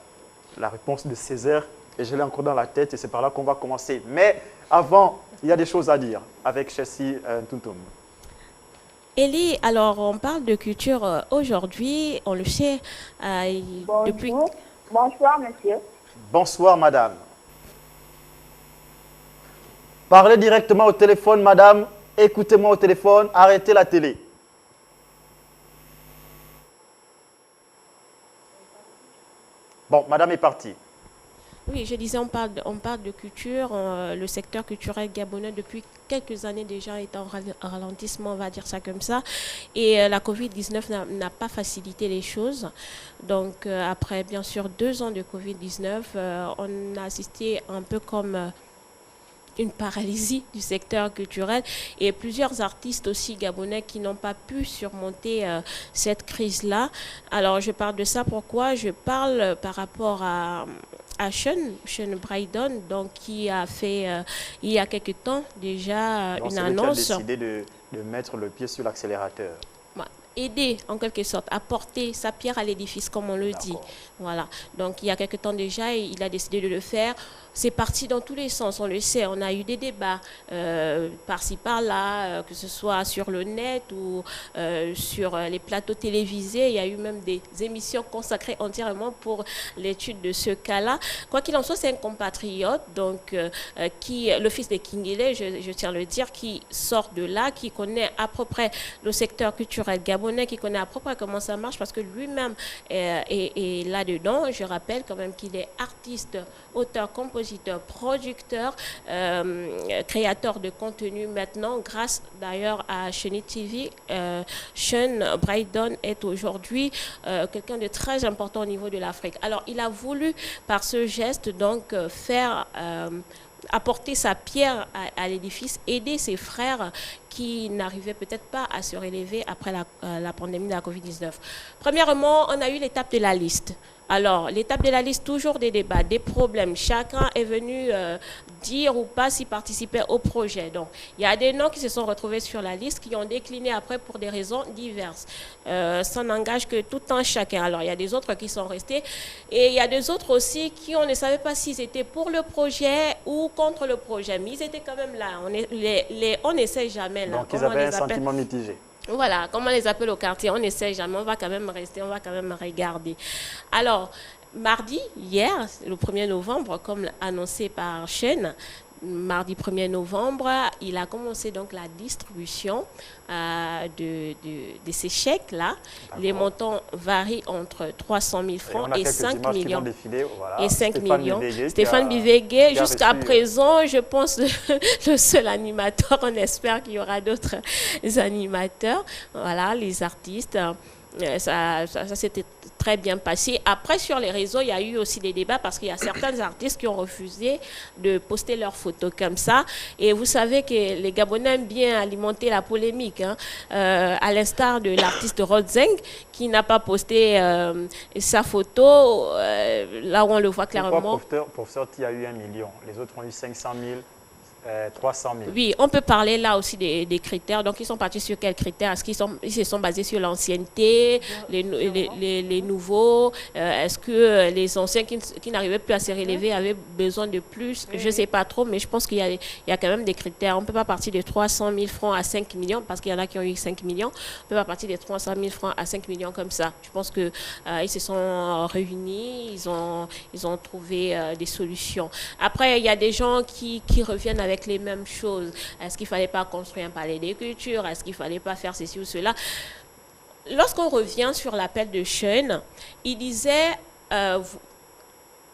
réponse de Césaire et je l'ai encore dans la tête et c'est par là qu'on va commencer. Mais avant, il y a des choses à dire avec Chelsea Ntuntum. Elie, alors on parle de culture aujourd'hui, on le sait depuis... Bonsoir, monsieur. Bonsoir, madame. Parlez directement au téléphone, madame. Écoutez-moi au téléphone. Arrêtez la télé. Bon, madame est partie. Oui, je disais, on parle de culture. Le secteur culturel gabonais, depuis quelques années déjà, est en ralentissement, on va dire ça comme ça. Et la Covid-19 n'a pas facilité les choses. Donc, après, bien sûr, 2 ans de Covid-19, on a assisté un peu comme... une paralysie du secteur culturel et plusieurs artistes aussi gabonais qui n'ont pas pu surmonter cette crise-là. Alors, je parle de ça pourquoi? Je parle par rapport à à Sean Brydon, donc qui a fait il y a quelque temps déjà donc, une annonce. Qui a décidé de mettre le pied sur l'accélérateur. Aider en quelque sorte, apporter sa pierre à l'édifice, comme on le dit. Voilà. Donc il y a quelque temps déjà, il a décidé de le faire. C'est parti dans tous les sens, on le sait. On a eu des débats par-ci, par-là, que ce soit sur le net ou sur les plateaux télévisés. Il y a eu même des émissions consacrées entièrement pour l'étude de ce cas-là. Quoi qu'il en soit, c'est un compatriote, donc le fils de Kingile, je tiens à le dire, qui sort de là, qui connaît à peu près le secteur culturel gabonais, qui connaît à peu près comment ça marche, parce que lui-même est là-dedans. Je rappelle quand même qu'il est artiste, auteur, compositeur, producteur, créateur de contenu maintenant, grâce d'ailleurs à Chenny TV. Sean Brydon est aujourd'hui quelqu'un de très important au niveau de l'Afrique. Alors, il a voulu, par ce geste, donc, apporter sa pierre à l'édifice, aider ses frères qui n'arrivaient peut-être pas à se relever après la pandémie de la Covid-19. Premièrement, on a eu l'étape de la liste. Alors, l'étape de la liste, toujours des débats, des problèmes. Chacun est venu dire ou pas s'y participer au projet. Donc, il y a des noms qui se sont retrouvés sur la liste, qui ont décliné après pour des raisons diverses. Ça n'engage que tout un chacun. Alors, il y a des autres qui sont restés. Et il y a des autres aussi qui, on ne savait pas s'ils étaient pour le projet ou contre le projet. Mais ils étaient quand même là. On n'essaie jamais là. Donc, ils avaient un sentiment mitigé. Voilà, comme on les appelle au quartier, on n'essaie jamais, on va quand même rester, on va quand même regarder. Alors, mardi, hier, le 1er novembre, comme annoncé par Sean, mardi 1er novembre, il a commencé donc la distribution de ces chèques-là. Les montants varient entre 300 000 francs et 5 millions. Voilà. Et 5 millions. Stéphane Bivégué, jusqu'à présent, je pense, le seul animateur. On espère qu'il y aura d'autres animateurs. Voilà, les artistes. Ça s'était très bien passé. Après, sur les réseaux, il y a eu aussi des débats parce qu'il y a certains artistes qui ont refusé de poster leurs photos comme ça. Et vous savez que les Gabonais aiment bien alimenter la polémique, hein, à l'instar de l'artiste Rodzeng qui n'a pas posté sa photo là où on le voit clairement. Pour sortir, il y a eu 1 million. Les autres ont eu 500 000. 300 000. Oui, on peut parler là aussi des critères. Donc, ils sont partis sur quels critères? Est-ce ils se sont basés sur l'ancienneté, les nouveaux? Est-ce que les anciens qui n'arrivaient plus à se relever avaient besoin de plus? Je ne sais pas trop, mais je pense qu'il y a quand même des critères. On ne peut pas partir de 300 000 francs à 5 millions, parce qu'il y en a qui ont eu 5 millions. On ne peut pas partir de 300 000 francs à 5 millions comme ça. Je pense qu'ils se sont réunis, ils ont trouvé des solutions. Après, il y a des gens qui reviennent avec les mêmes choses. Est-ce qu'il ne fallait pas construire un palais des cultures? Est-ce qu'il ne fallait pas faire ceci ou cela? Lorsqu'on revient sur l'appel de Sean, il disait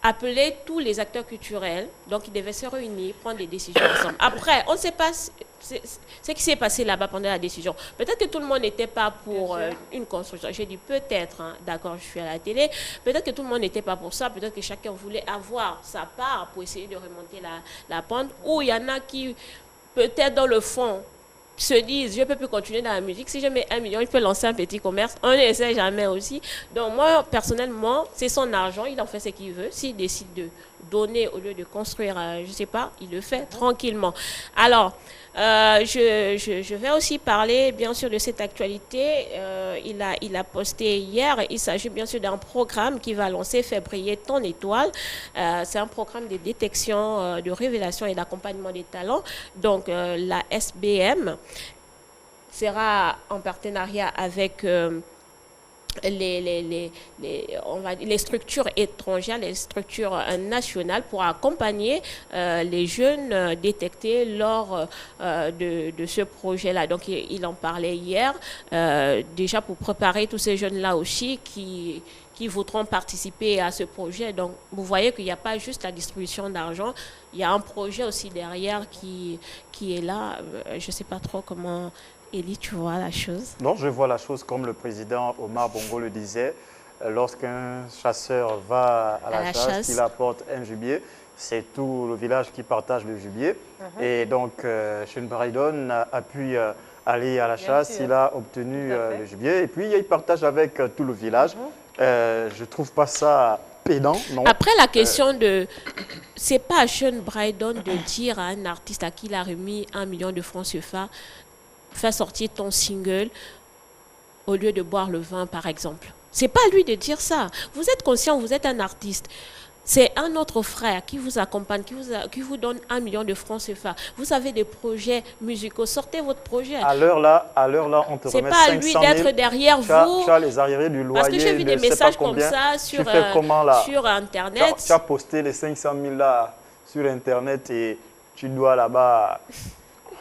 appeler tous les acteurs culturels, donc ils devaient se réunir, prendre des décisions ensemble. Après, on ne sait pas ce qui s'est passé là-bas pendant la décision. Peut-être que tout le monde n'était pas pour une construction. J'ai dit peut-être, hein, d'accord, je suis à la télé, peut-être que tout le monde n'était pas pour ça, peut-être que chacun voulait avoir sa part pour essayer de remonter la pente, ou il y en a qui, peut-être dans le fond, se disent, je ne peux plus continuer dans la musique. Si je mets 1 million, il peut lancer un petit commerce. On ne sait jamais aussi. Donc moi, personnellement, c'est son argent. Il en fait ce qu'il veut. S'il décide de donner au lieu de construire, je ne sais pas, il le fait tranquillement. Alors, je vais aussi parler, bien sûr, de cette actualité. Il a posté hier. Il s'agit bien sûr d'un programme qui va lancer février Ton Étoile. C'est un programme de détection, de révélation et d'accompagnement des talents. Donc, la SBM sera en partenariat avec les structures étrangères, les structures nationales pour accompagner les jeunes détectés lors de ce projet-là. Donc, il en parlait hier, déjà pour préparer tous ces jeunes-là aussi qui voudront participer à ce projet. Donc, vous voyez qu'il n'y a pas juste la distribution d'argent, il y a un projet aussi derrière qui est là. Je ne sais pas trop comment... Élie, tu vois la chose? Non, je vois la chose comme le président Omar Bongo le disait. Lorsqu'un chasseur va à la chasse, il apporte un gibier, c'est tout le village qui partage le gibier. Et donc, Sean Brydon a pu aller à la chasse, il a obtenu le gibier et puis il partage avec tout le village. Je ne trouve pas ça pédant, non. Après, la question de... C'est pas à Sean Brydon de dire à un artiste à qui il a remis 1 million de francs CFA, fais sortir ton single au lieu de boire le vin, par exemple. C'est pas à lui de dire ça. Vous êtes conscient, vous êtes un artiste. C'est un autre frère qui vous accompagne, qui vous donne 1 million de francs CFA. Vous avez des projets musicaux, sortez votre projet. À l'heure là, on te c'est remet 500 000. C'est pas à lui d'être derrière vous. Tu as les arriérés du loyer. Parce que j'ai vu des messages comme ça sur, sur Internet. Tu as posté les 500 000 là sur Internet et tu dois là-bas...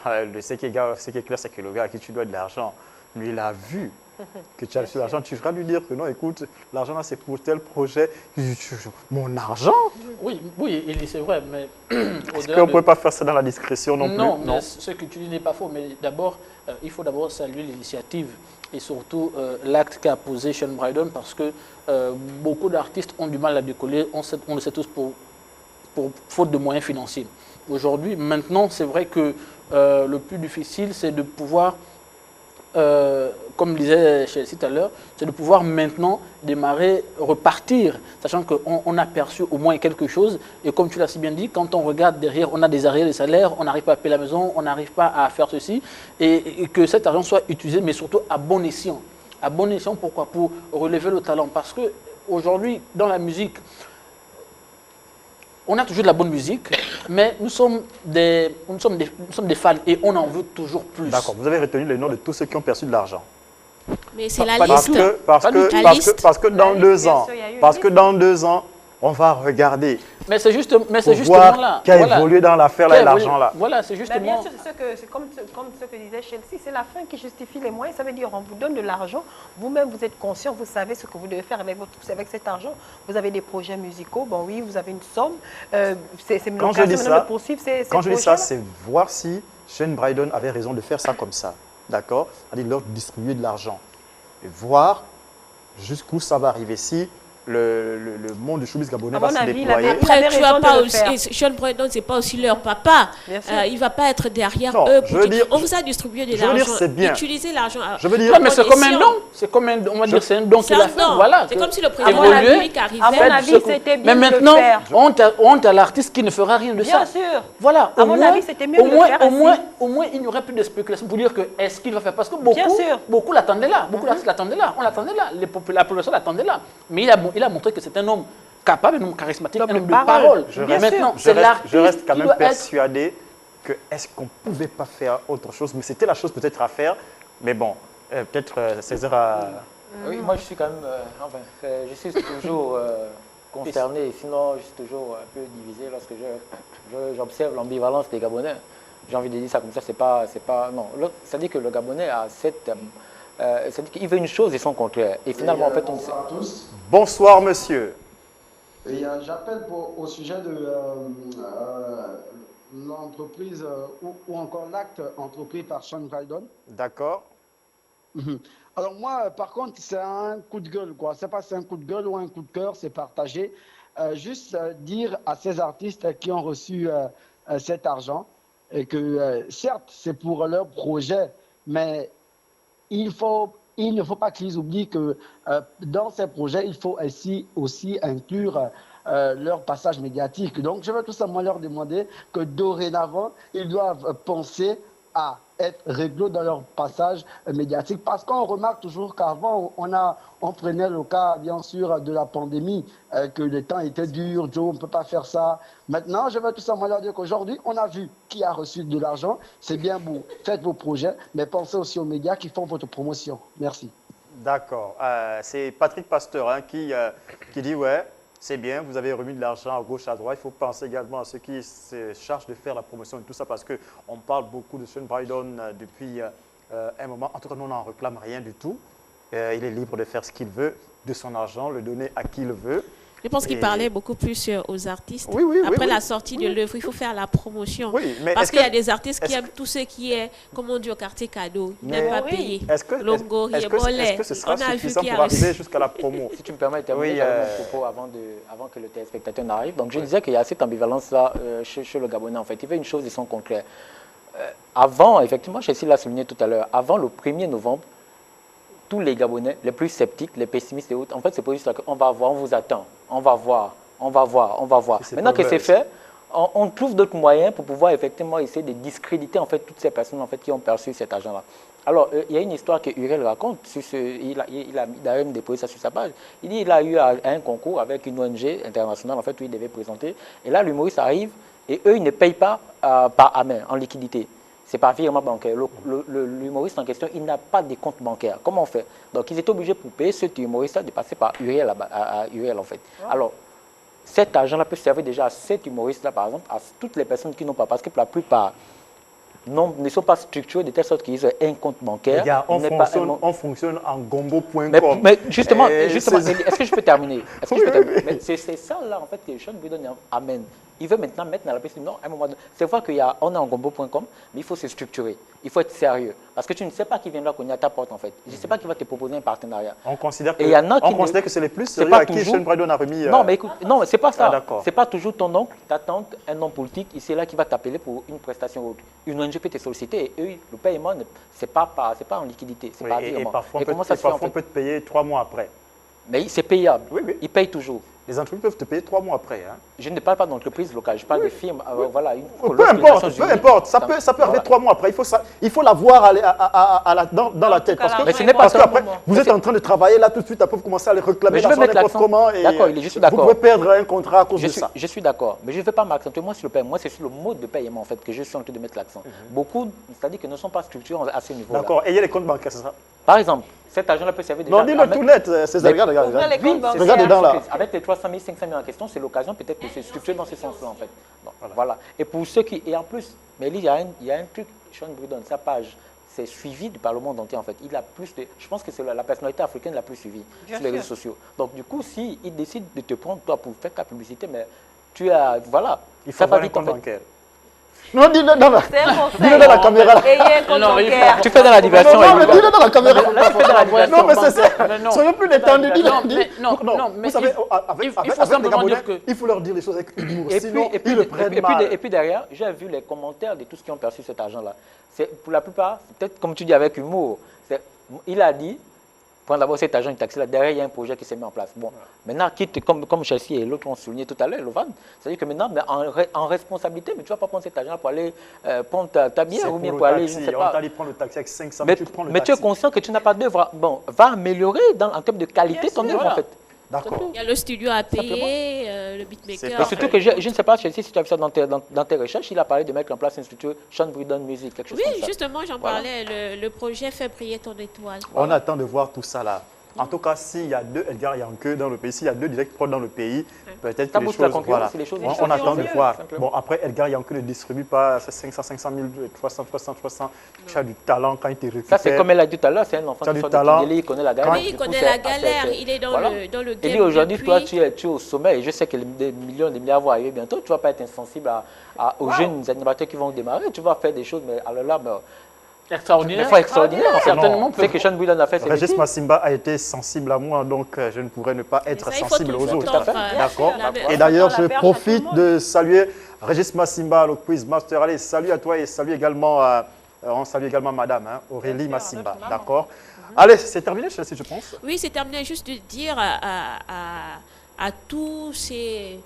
Ce qui est clair, c'est que le gars à qui tu dois de l'argent, lui, il a vu que tu as reçu l'argent. Tu vas lui dire que non, écoute, l'argent là, c'est pour tel projet. Mon argent? Oui, c'est vrai, mais... Est-ce qu'on ne peut pas faire ça dans la discrétion non plus? Non, ce que tu dis n'est pas faux, mais d'abord, il faut d'abord saluer l'initiative et surtout l'acte qu'a posé Sean Brydon parce que beaucoup d'artistes ont du mal à décoller, on le sait tous, pour faute de moyens financiers. Aujourd'hui, maintenant, c'est vrai que le plus difficile, c'est de pouvoir... comme disait Chelsea tout à l'heure, c'est de pouvoir maintenant démarrer, repartir, sachant qu'on a perçu au moins quelque chose. Et comme tu l'as si bien dit, quand on regarde derrière, on a des arriérés de salaire, on n'arrive pas à payer la maison, on n'arrive pas à faire ceci. Et que cet argent soit utilisé, mais surtout à bon escient. À bon escient, pourquoi? Pour relever le talent. Parce qu'aujourd'hui, dans la musique, on a toujours de la bonne musique, mais nous sommes des fans et on en veut toujours plus. D'accord, vous avez retenu les noms de tous ceux qui ont perçu de l'argent. Mais c'est la liste. Parce que dans 2 ans, dans 2 ans, on va regarder. Mais c'est justement là. Qui a évolué dans l'affaire là et l'argent là. Voilà, c'est justement. Bien sûr, c'est comme ce que disait Chelsea, c'est la fin qui justifie les moyens. Ça veut dire on vous donne de l'argent, vous-même vous êtes conscient, vous savez ce que vous devez faire avec cet argent. Vous avez des projets musicaux, bon oui, vous avez une somme. C'est l'occasion de poursuivre ces Quand je dis ça, projets-là. c'est voir si Sean Brydon avait raison de faire ça comme ça. D'accord? C'est-à-dire leur distribuer de l'argent. Et voir jusqu'où ça va arriver. Si le monde du showbiz gabonais va se déployer. Après, tu vas pas aussi... Sean Brydon, c'est pas aussi leur papa. Il va pas être derrière eux. On vous a distribué de l'argent. C'est bien. Utilisez l'argent. Je veux dire... mais c'est comme un don. C'est comme un don. On va dire c'est un don qu'il a fait. Voilà. C'est comme si le président de la République arrivait. À mon avis, c'était bien. Mais maintenant, honte à l'artiste qui ne fera rien de ça. Bien sûr. Voilà. À mon avis, c'était mieux de le faire ainsi. Au moins, il n'y aurait plus de spéculation pour dire que est-ce qu'il va faire. Parce que beaucoup l'attendaient là. Beaucoup d'artistes l'attendaient là. On l'attendait là. La population l'attendait là. Mais il a montré que c'est un homme capable, un homme charismatique, un homme de parole. Je reste quand même persuadé que est-ce qu'on ne pouvait pas faire autre chose, mais c'était la chose peut-être à faire, mais bon, peut-être César a... Oui, moi je suis quand même, je suis toujours consterné, sinon je suis toujours un peu divisé lorsque j'observe l'ambivalence des Gabonais. J'ai envie de dire ça comme ça, c'est pas, non. Ça dit que le Gabonais a cette... ça dit qu'il veut une chose et son contraire. Et finalement, en fait, on sait... Bonsoir, monsieur. J'appelle au sujet de l'entreprise ou encore l'acte entrepris par Sean Brydon. D'accord. Alors moi, par contre, c'est un coup de gueule, quoi. C'est pas si c'est un coup de gueule ou un coup de cœur, c'est partagé. Juste dire à ces artistes qui ont reçu cet argent et que certes, c'est pour leur projet, mais il ne faut pas qu'ils oublient que dans ces projets, il faut aussi inclure leur passage médiatique. Donc, je veux tout simplement leur demander que dorénavant, ils doivent penser à être réglo dans leur passage médiatique. Parce qu'on remarque toujours qu'avant, on prenait le cas, bien sûr, de la pandémie, que le temps était dur, Joe, on ne peut pas faire ça. Maintenant, je veux tout simplement leur dire qu'aujourd'hui, on a vu qui a reçu de l'argent. C'est bien beau, faites vos projets, mais pensez aussi aux médias qui font votre promotion. Merci. D'accord. C'est Patrick Pasteur qui dit, ouais, c'est bien, vous avez remis de l'argent à gauche, à droite. Il faut penser également à ceux qui se chargent de faire la promotion et tout ça, parce qu'on parle beaucoup de Sean Brydon depuis un moment. En tout cas, nous, on n'en réclame rien du tout. Il est libre de faire ce qu'il veut, de son argent, le donner à qui il veut. Je pense qu'il parlait beaucoup plus aux artistes. Après la sortie de l'œuvre, il faut faire la promotion. Mais parce qu'il y a des artistes qui aiment tout ce qui est, comme on dit au quartier cadeau, ils n'aiment pas payer. Est-ce que ce sera suffisant pour arriver jusqu'à la promo? Si tu me permets de terminer mon propos avant que le téléspectateur n'arrive. Donc je disais qu'il y a cette ambivalence-là chez le Gabonais. En fait, il veut une chose et son contraire. Avant, effectivement, Chelsea l'a souligné tout à l'heure, avant le 1er novembre, tous les Gabonais, les plus sceptiques, les pessimistes et autres, en fait, c'est pour juste qu'on va voir, on vous attend, on va voir, on va voir, on va voir. Maintenant que c'est fait, on trouve d'autres moyens pour pouvoir effectivement essayer de discréditer en fait toutes ces personnes en fait qui ont perçu cet argent-là. Alors, il y a une histoire que Uriel raconte, il a d'ailleurs déposé ça sur sa page. Il dit qu'il a eu un concours avec une ONG internationale en fait, où il devait présenter. Et là, l'humoriste arrive et eux, ils ne payent pas par à main, en liquidité. C'est par virement bancaire. L'humoriste en question, il n'a pas de compte bancaire. Comment on fait? Donc, ils étaient obligés pour payer cet humoriste de passer par Uriel, à Uriel en fait. Oh. Alors, cet argent-là peut servir déjà à cet humoriste-là, par exemple, à toutes les personnes qui n'ont pas, parce que pour la plupart ne sont pas structurés de telle sorte qu'ils aient un compte bancaire. Les gars, on fonctionne en gombo.com. Mais justement, est-ce que je peux terminer? C'est ça là en fait que Sean Bridon amène. Il veut maintenant mettre dans la piste. Non, à un moment donné, c'est vrai qu'on est en gombo.com, mais il faut se structurer. Il faut être sérieux. Parce que tu ne sais pas qui viendra cogner à ta porte en fait. Je ne sais pas qui va te proposer un partenariat. On considère que c'est les plus sérieux à qui Sean Bridon a remis. Non, mais écoute, non, c'est pas ça. C'est pas toujours ton oncle, ta tante, un homme politique, c'est là qui va t'appeler pour une prestation ou autre. Une ONG peut te solliciter et eux, le paiement, c'est pas en liquidité, c'est pas virement. Et parfois, on peut te payer 3 mois après. Mais c'est payable. Oui. Ils payent toujours. Les entreprises peuvent te payer 3 mois après. Hein. Je ne parle pas d'entreprise locale, je parle de firmes. Voilà, peu importe. Ça peut arriver 3 mois après. Il faut l'avoir dans la tête. Parce qu'après, vous êtes en train de travailler là tout de suite. Après, vous commencez à les réclamer n'importe comment. D'accord, je suis d'accord. Vous pouvez perdre un contrat à cause de ça. Je suis d'accord. Mais je ne vais pas m'accentuer moi sur le paiement. Moi, c'est sur le mode de paiement en fait, que je suis en train de mettre l'accent. Beaucoup, c'est-à-dire que ne sont pas structurés à ce niveau-là. D'accord. Et il y a les comptes bancaires, c'est ça? Par exemple, cet argent-là peut servir déjà. Non, dis-le tout net, César. Regarde dedans là. Avec les 300 000, 500 000 en question, c'est l'occasion peut-être de se structurer dans ce sens-là en fait. Bon, voilà. Et pour ceux qui. Et en plus, mais il y a un truc, Sean Bridon, sa page, c'est suivi par le monde entier en fait. Il a plus de. Je pense que c'est la personnalité africaine la plus suivie sur les réseaux sociaux. Donc du coup, s'il décide de te prendre toi pour faire ta publicité, mais tu as. Voilà. Il faut avoir un compte bancaire. Non, dis-le dans la caméra. Tu fais dans la diversion. Non, mais dis-le dans la caméra. Non, mais c'est ça. Soyons plus détendus. Non, vous savez, avec les Gabonais, il faut leur dire les choses avec humour. Sinon, ils le prennent mal. Et puis derrière, j'ai vu les commentaires de tous ceux qui ont perçu cet argent-là. Pour la plupart, peut-être comme tu dis avec humour, il a dit, prendre d'abord cet argent du taxi-là, derrière, il y a un projet qui s'est mis en place. Bon, maintenant, quitte, comme Chelsea et l'autre ont souligné tout à l'heure, Lovan, c'est-à-dire que maintenant, en responsabilité, mais tu ne vas pas prendre cet argent pour aller prendre ta bière ou bien pour aller, je ne sais pas. On t'a dit prendre le taxi avec 500 000, tu prends le taxi. Mais tu es conscient que tu n'as pas d'œuvre. Bon, va améliorer en termes de qualité ton œuvre, en fait. D'accord. Il y a le studio à payer, le beatmaker. Et surtout que je ne sais pas, Chelsea, si tu as vu ça dans tes recherches, il a parlé de mettre en place une structure Sean Bridon Music, quelque chose comme ça. Oui, justement, j'en parlais. Le projet fait briller ton étoile. On attend de voir tout ça là. En tout cas, s'il y a 2 Edgar Yankee dans le pays, s'il y a 2 Direct Prod dans le pays, peut-être que les choses, on attend de voir. Bon, après, Edgar Yankee ne distribue pas 500 000, 300 000. Tu as du talent quand il te récupère. Ça, c'est comme elle a dit tout à l'heure, c'est un enfant qui sort de il connaît la galère. Oui, il connaît la galère, il est dans le game. Et lui, aujourd'hui, toi, tu es au sommet, et je sais que des millions, des milliards vont arriver bientôt. Tu ne vas pas être insensible aux jeunes animateurs qui vont démarrer. Tu vas faire des choses, mais alors là, extraordinaire. Certainement. C'est que Sean Bridon a fait. Régis Massimba a été sensible à moi, donc je ne pourrais ne pas être sensible aux autres. D'accord. Et d'ailleurs, je profite de saluer Régis Massimba, le quiz master. Allez, salut à toi et salut également on salue également madame Aurélie Massimba. D'accord. Allez, c'est terminé, je pense. Oui, c'est terminé. Juste de dire à tous ces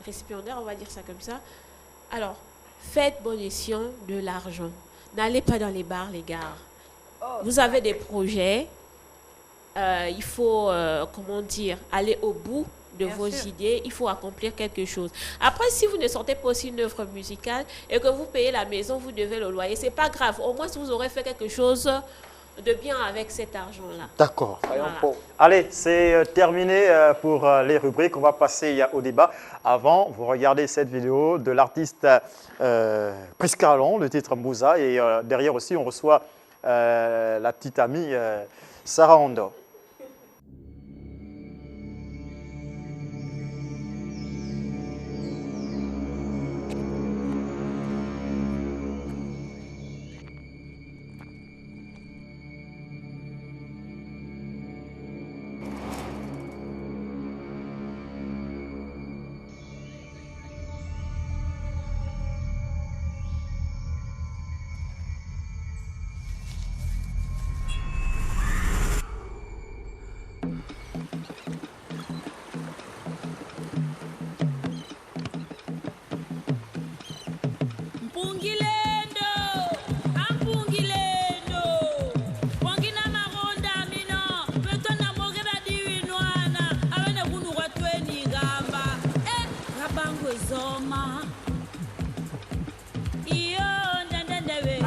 récipiendaires, on va dire ça comme ça. Alors, faites bon escient de l'argent. N'allez pas dans les bars, les gars. Vous avez des projets. Il faut, aller au bout de vos idées. Il faut accomplir quelque chose. Après, si vous ne sortez pas aussi une œuvre musicale et que vous payez la maison, vous devez le loyer. C'est pas grave. Au moins, vous aurez fait quelque chose de bien avec cet argent-là. D'accord. Allez, c'est terminé pour les rubriques. On va passer au débat. Avant, vous regardez cette vidéo de l'artiste Priscalon, le titre Mbouza. Et derrière aussi, on reçoit la petite amie Sarah Hondo.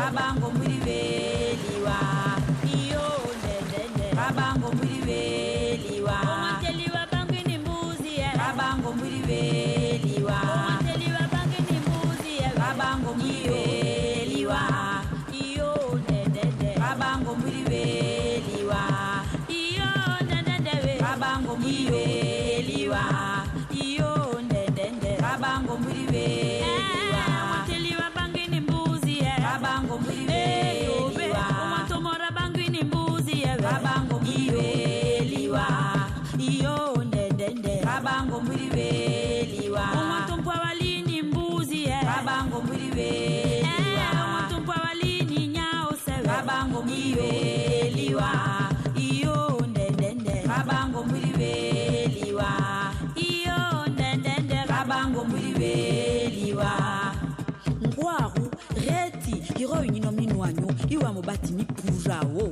Rabango Muriveliwa, iyo ndende. Rabango Muriveliwa, Omanteliwa bangini mbuzi ya. Rabango Muriveliwa, Omanteliwa bangini mbuzi ya. Rabango Muriveliwa, iyo ndende. Rabango Muriveliwa, iyo ndende. Rabango Muriveliwa, iyo ndende. Rabango Muriveliwa, Omanteliwa bangini mbuzi ya. Rabango Muriveliwa, Omantomora bangini mbuzi ya. Rabango Muriveliwa, iyo ndende. Rabango Muriveliwa, Omantompwa walini mbuzi ya. Rabango Muriveliwa, Omantompwa walini nyao sewe. Rabango Muriveliwa, iyo ndende. Rabango Muriveliwa, iyo ndende. Rabango Muriveliwa, Ngwaru reti iro yino minwanyo iwa mobati mipurawo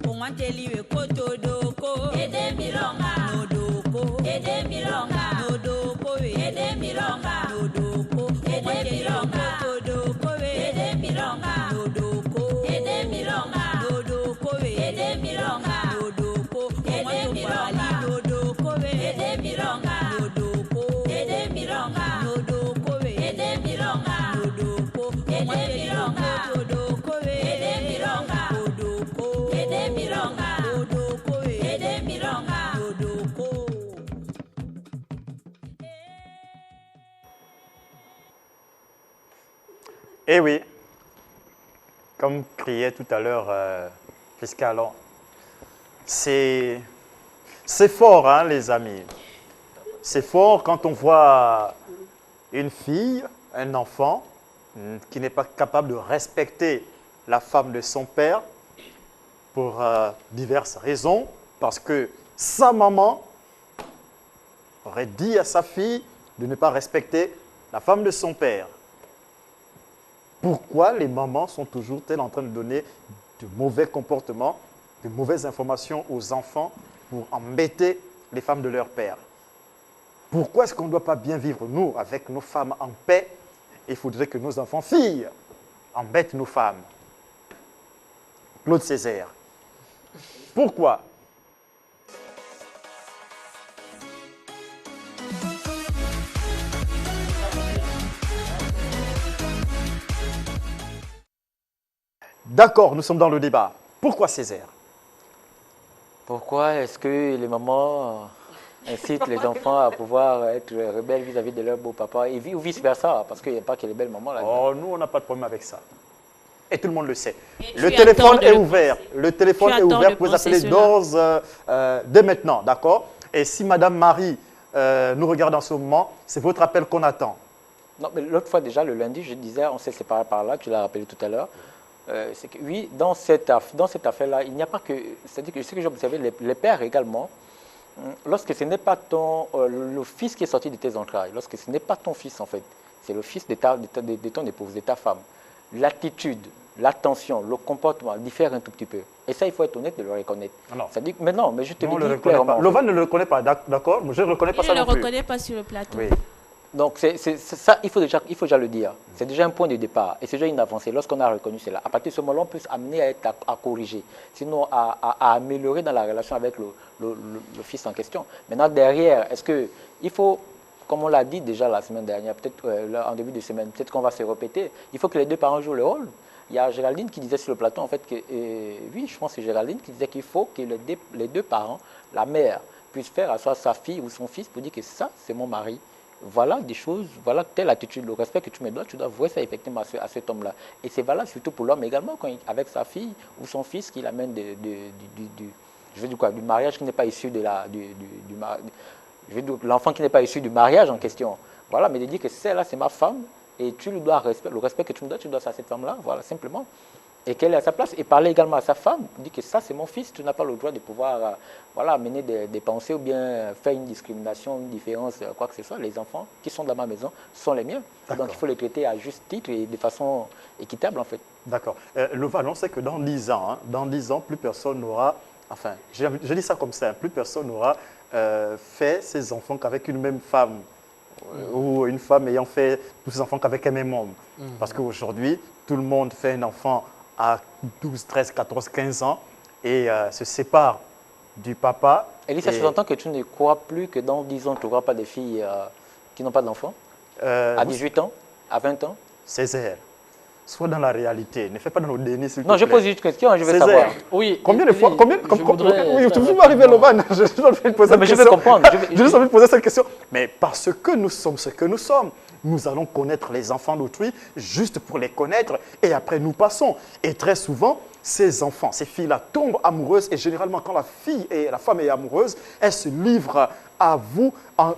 omwanteliwe kotodoko ede milonga nodoko ede milonga nodoko ede milonga nodoko ede milonga nodoko ede milonga nodoko ede milonga nodoko ede milonga nodoko ede milonga nodoko ede milonga nodoko ede milonga nodoko ede milonga nodoko ede milonga nodoko ede milonga nodoko ede milonga nodoko ede milonga nodoko. Eh oui, comme criait tout à l'heure Piscalon, c'est fort, hein, les amis. C'est fort quand on voit une fille, un enfant, qui n'est pas capable de respecter la femme de son père pour diverses raisons, parce que sa maman aurait dit à sa fille de ne pas respecter la femme de son père. Pourquoi les mamans sont toujours-elles en train de donner de mauvais comportements, de mauvaises informations aux enfants pour embêter les femmes de leur père? Pourquoi est-ce qu'on ne doit pas bien vivre, nous, avec nos femmes en paix? Il faudrait que nos enfants filles embêtent nos femmes. Claude Césaire. Pourquoi? D'accord, nous sommes dans le débat. Pourquoi Césaire? Pourquoi est-ce que les mamans incitent les enfants à pouvoir être rebelles vis-à-vis de leur beau-papa et vice-versa? Parce qu'il n'y a pas que les belles mamans là. Oh, nous, on n'a pas de problème avec ça. Et tout le monde le sait. Et Le tu téléphone attends est de- ouvert. Le téléphone tu est attends ouvert. de Vous pouvez penser appeler cela. d'ores dès maintenant, d'accord? Et si Madame Marie nous regarde en ce moment, c'est votre appel qu'on attend. Non, mais l'autre fois déjà, le lundi, je disais, on s'est séparés par là, tu l'as rappelé tout à l'heure. C'est que oui, dans cette affaire-là, il n'y a pas que... C'est-à-dire que ce que j'ai observé, les pères également, lorsque ce n'est pas le fils qui est sorti de tes entrailles, lorsque ce n'est pas ton fils en fait, c'est le fils de ton épouse, de ta femme, l'attitude, l'attention, le comportement diffère un tout petit peu. Et ça, il faut être honnête de le reconnaître. Non. C'est-à-dire que maintenant, mais je te Non, on le ne le dis reconnaît clairement. pas. Lovan ne le reconnaît pas, d'accord? Je ne reconnais pas Il ça ne le non plus. reconnaît pas sur le plateau. Oui. Donc, c'est ça, il faut déjà le dire. C'est déjà un point de départ. Et c'est déjà une avancée. Lorsqu'on a reconnu cela, à partir de ce moment-là, on peut s'amener à corriger, sinon à améliorer dans la relation avec le fils en question. Maintenant, derrière, est-ce qu'il faut, comme on l'a dit déjà la semaine dernière, peut-être en début de semaine, peut-être qu'on va se répéter, il faut que les deux parents jouent le rôle. Il y a Géraldine qui disait sur le plateau, en fait, que, oui, je pense que c'est Géraldine qui disait qu'il faut que les deux parents, la mère, puisse faire asseoir sa fille ou son fils pour dire que ça, c'est mon mari. Voilà des choses, voilà telle attitude, le respect que tu me dois, tu dois voir ça effectivement à cet homme-là. Et c'est valable surtout pour l'homme également, quand avec sa fille ou son fils qu'il amène je veux dire quoi, du mariage qui n'est pas issu de je veux dire l'enfant qui n'est pas issu du mariage en question. Voilà, mais de dire que celle-là, c'est ma femme, et tu lui dois le respect que tu me dois, tu dois ça à cette femme-là, voilà, simplement. Et qu'elle est à sa place, et parler également à sa femme, dire que ça, c'est mon fils, tu n'as pas le droit de pouvoir voilà, mener des pensées ou bien faire une discrimination, une différence, quoi que ce soit. Les enfants qui sont dans ma maison sont les miens. Donc il faut les traiter à juste titre et de façon équitable, en fait. D'accord. Lovan, on sait que dans 10 ans, plus personne n'aura, enfin, je dis ça comme ça, plus personne n'aura fait ses enfants qu'avec une même femme. ou une femme ayant fait tous ses enfants qu'avec un même homme. Parce qu'aujourd'hui, tout le monde fait un enfant à 12, 13, 14, 15 ans et se sépare du papa. Elie, ça sous-entend que tu ne crois plus que dans 10 ans, tu n'auras pas de filles qui n'ont pas d'enfants à 18 ans, à 20 ans? Césaire, sois dans la réalité, ne fais pas dans nos dénis, s'il te Non, je plaît. pose une question, je veux Césaire, savoir. Oui. combien de fois, oui, oui, tu veux arriver à Lovan, je vais te poser cette Mais je question. veux comprendre. Je vais juste envie de poser cette question. Mais parce que nous sommes ce que nous sommes, nous allons connaître les enfants d'autrui juste pour les connaître et après nous passons. Et très souvent, ces enfants, ces filles-là tombent amoureuses et généralement quand la fille et la femme est amoureuse, elle se livre à vous en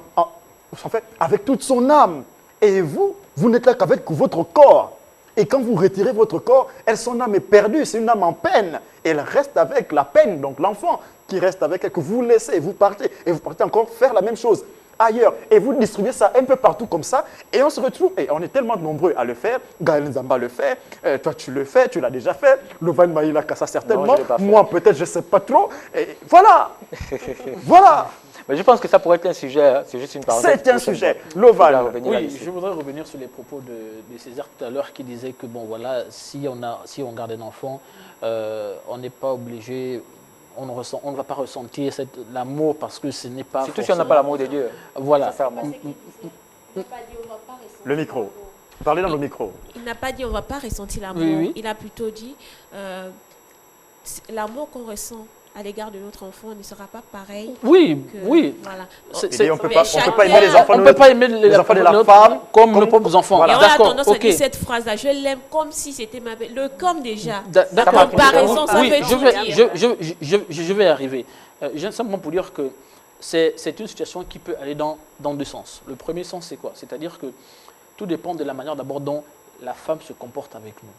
fait, avec toute son âme. Et vous n'êtes là qu'avec votre corps. Et quand vous retirez votre corps, son âme est perdue, c'est une âme en peine. Et elle reste avec la peine, donc l'enfant qui reste avec elle, que vous laissez, vous partez, et vous partez encore faire la même chose ailleurs. Et vous distribuez ça un peu partout comme ça, et on se retrouve, et on est tellement nombreux à le faire. Gaël Nzamba le fait, toi tu le fais, tu l'as déjà fait, Lovan Maïla Kassa certainement, Non, je l'ai pas fait. moi peut-être je ne sais pas trop. Et voilà, voilà. Mais je pense que ça pourrait être un sujet, hein. C'est juste une parenthèse. C'est un sujet. Lovan. Oui, je voudrais revenir sur les propos de César tout à l'heure qui disait que bon voilà, si on garde un enfant, on n'est pas obligé, on ne va pas ressentir l'amour parce que ce n'est pas Surtout si on n'a pas l'amour de Dieu. Voilà. Sincèrement. Le micro. Parlez dans le micro. Il n'a pas dit on ne va pas ressentir l'amour. Oui, oui. Il a plutôt dit l'amour qu'on ressent à l'égard de notre enfant ne sera pas pareil. Oui, que, oui. Voilà. Et on ne peut pas chacun- aimer les enfants On ne peut pas aimer les enfants de la notre- femme comme nos propres enfants. Et on a D'accord, tendance à ok. dire cette phrase-là, je l'aime comme si c'était ma belle. Le comme déjà. D'accord. La comparaison, ça Oui, veut je tout vais, dire. je vais y arriver. J'ai simplement pour dire que c'est une situation qui peut aller dans deux sens. Le premier sens, c'est quoi? C'est-à-dire que tout dépend de la manière d'abord dont la femme se comporte avec nous.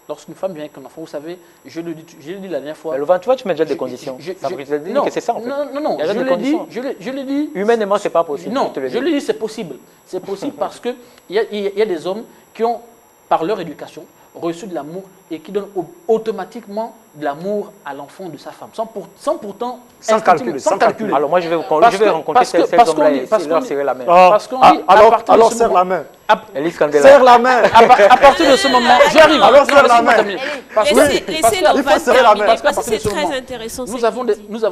Lorsqu'une femme vient avec un enfant, vous savez, je le dis la dernière fois. Mais le 23, tu mets déjà des conditions. Ça veut dire que c'est ça en fait. Non, Il y a déjà des conditions. je l'ai dit. Humainement, c'est pas possible. Non, te le je dis. le dis, c'est possible. C'est possible parce qu'il y a des hommes qui ont, par leur éducation, reçu de l'amour et qui donnent automatiquement de l'amour à l'enfant de sa femme, sans pourtant... Sans calculer. Alors moi, je vais rencontrer parce que- ces parce qu'on hommes-là dit- et parce leur qu'on serrer la main. Parce qu'on dit, à partir de alors ce serre la moment- main. Elise Kandela. Serre la main. À partir de ce moment, j'arrive. Alors, serre la laissez-moi main. terminer. Parce que- Laissez parce que- il faut serrer la main. parce qu'à parce que partir c'est de ce très moment, intéressant. Nous ce avons qu'il des dit. nous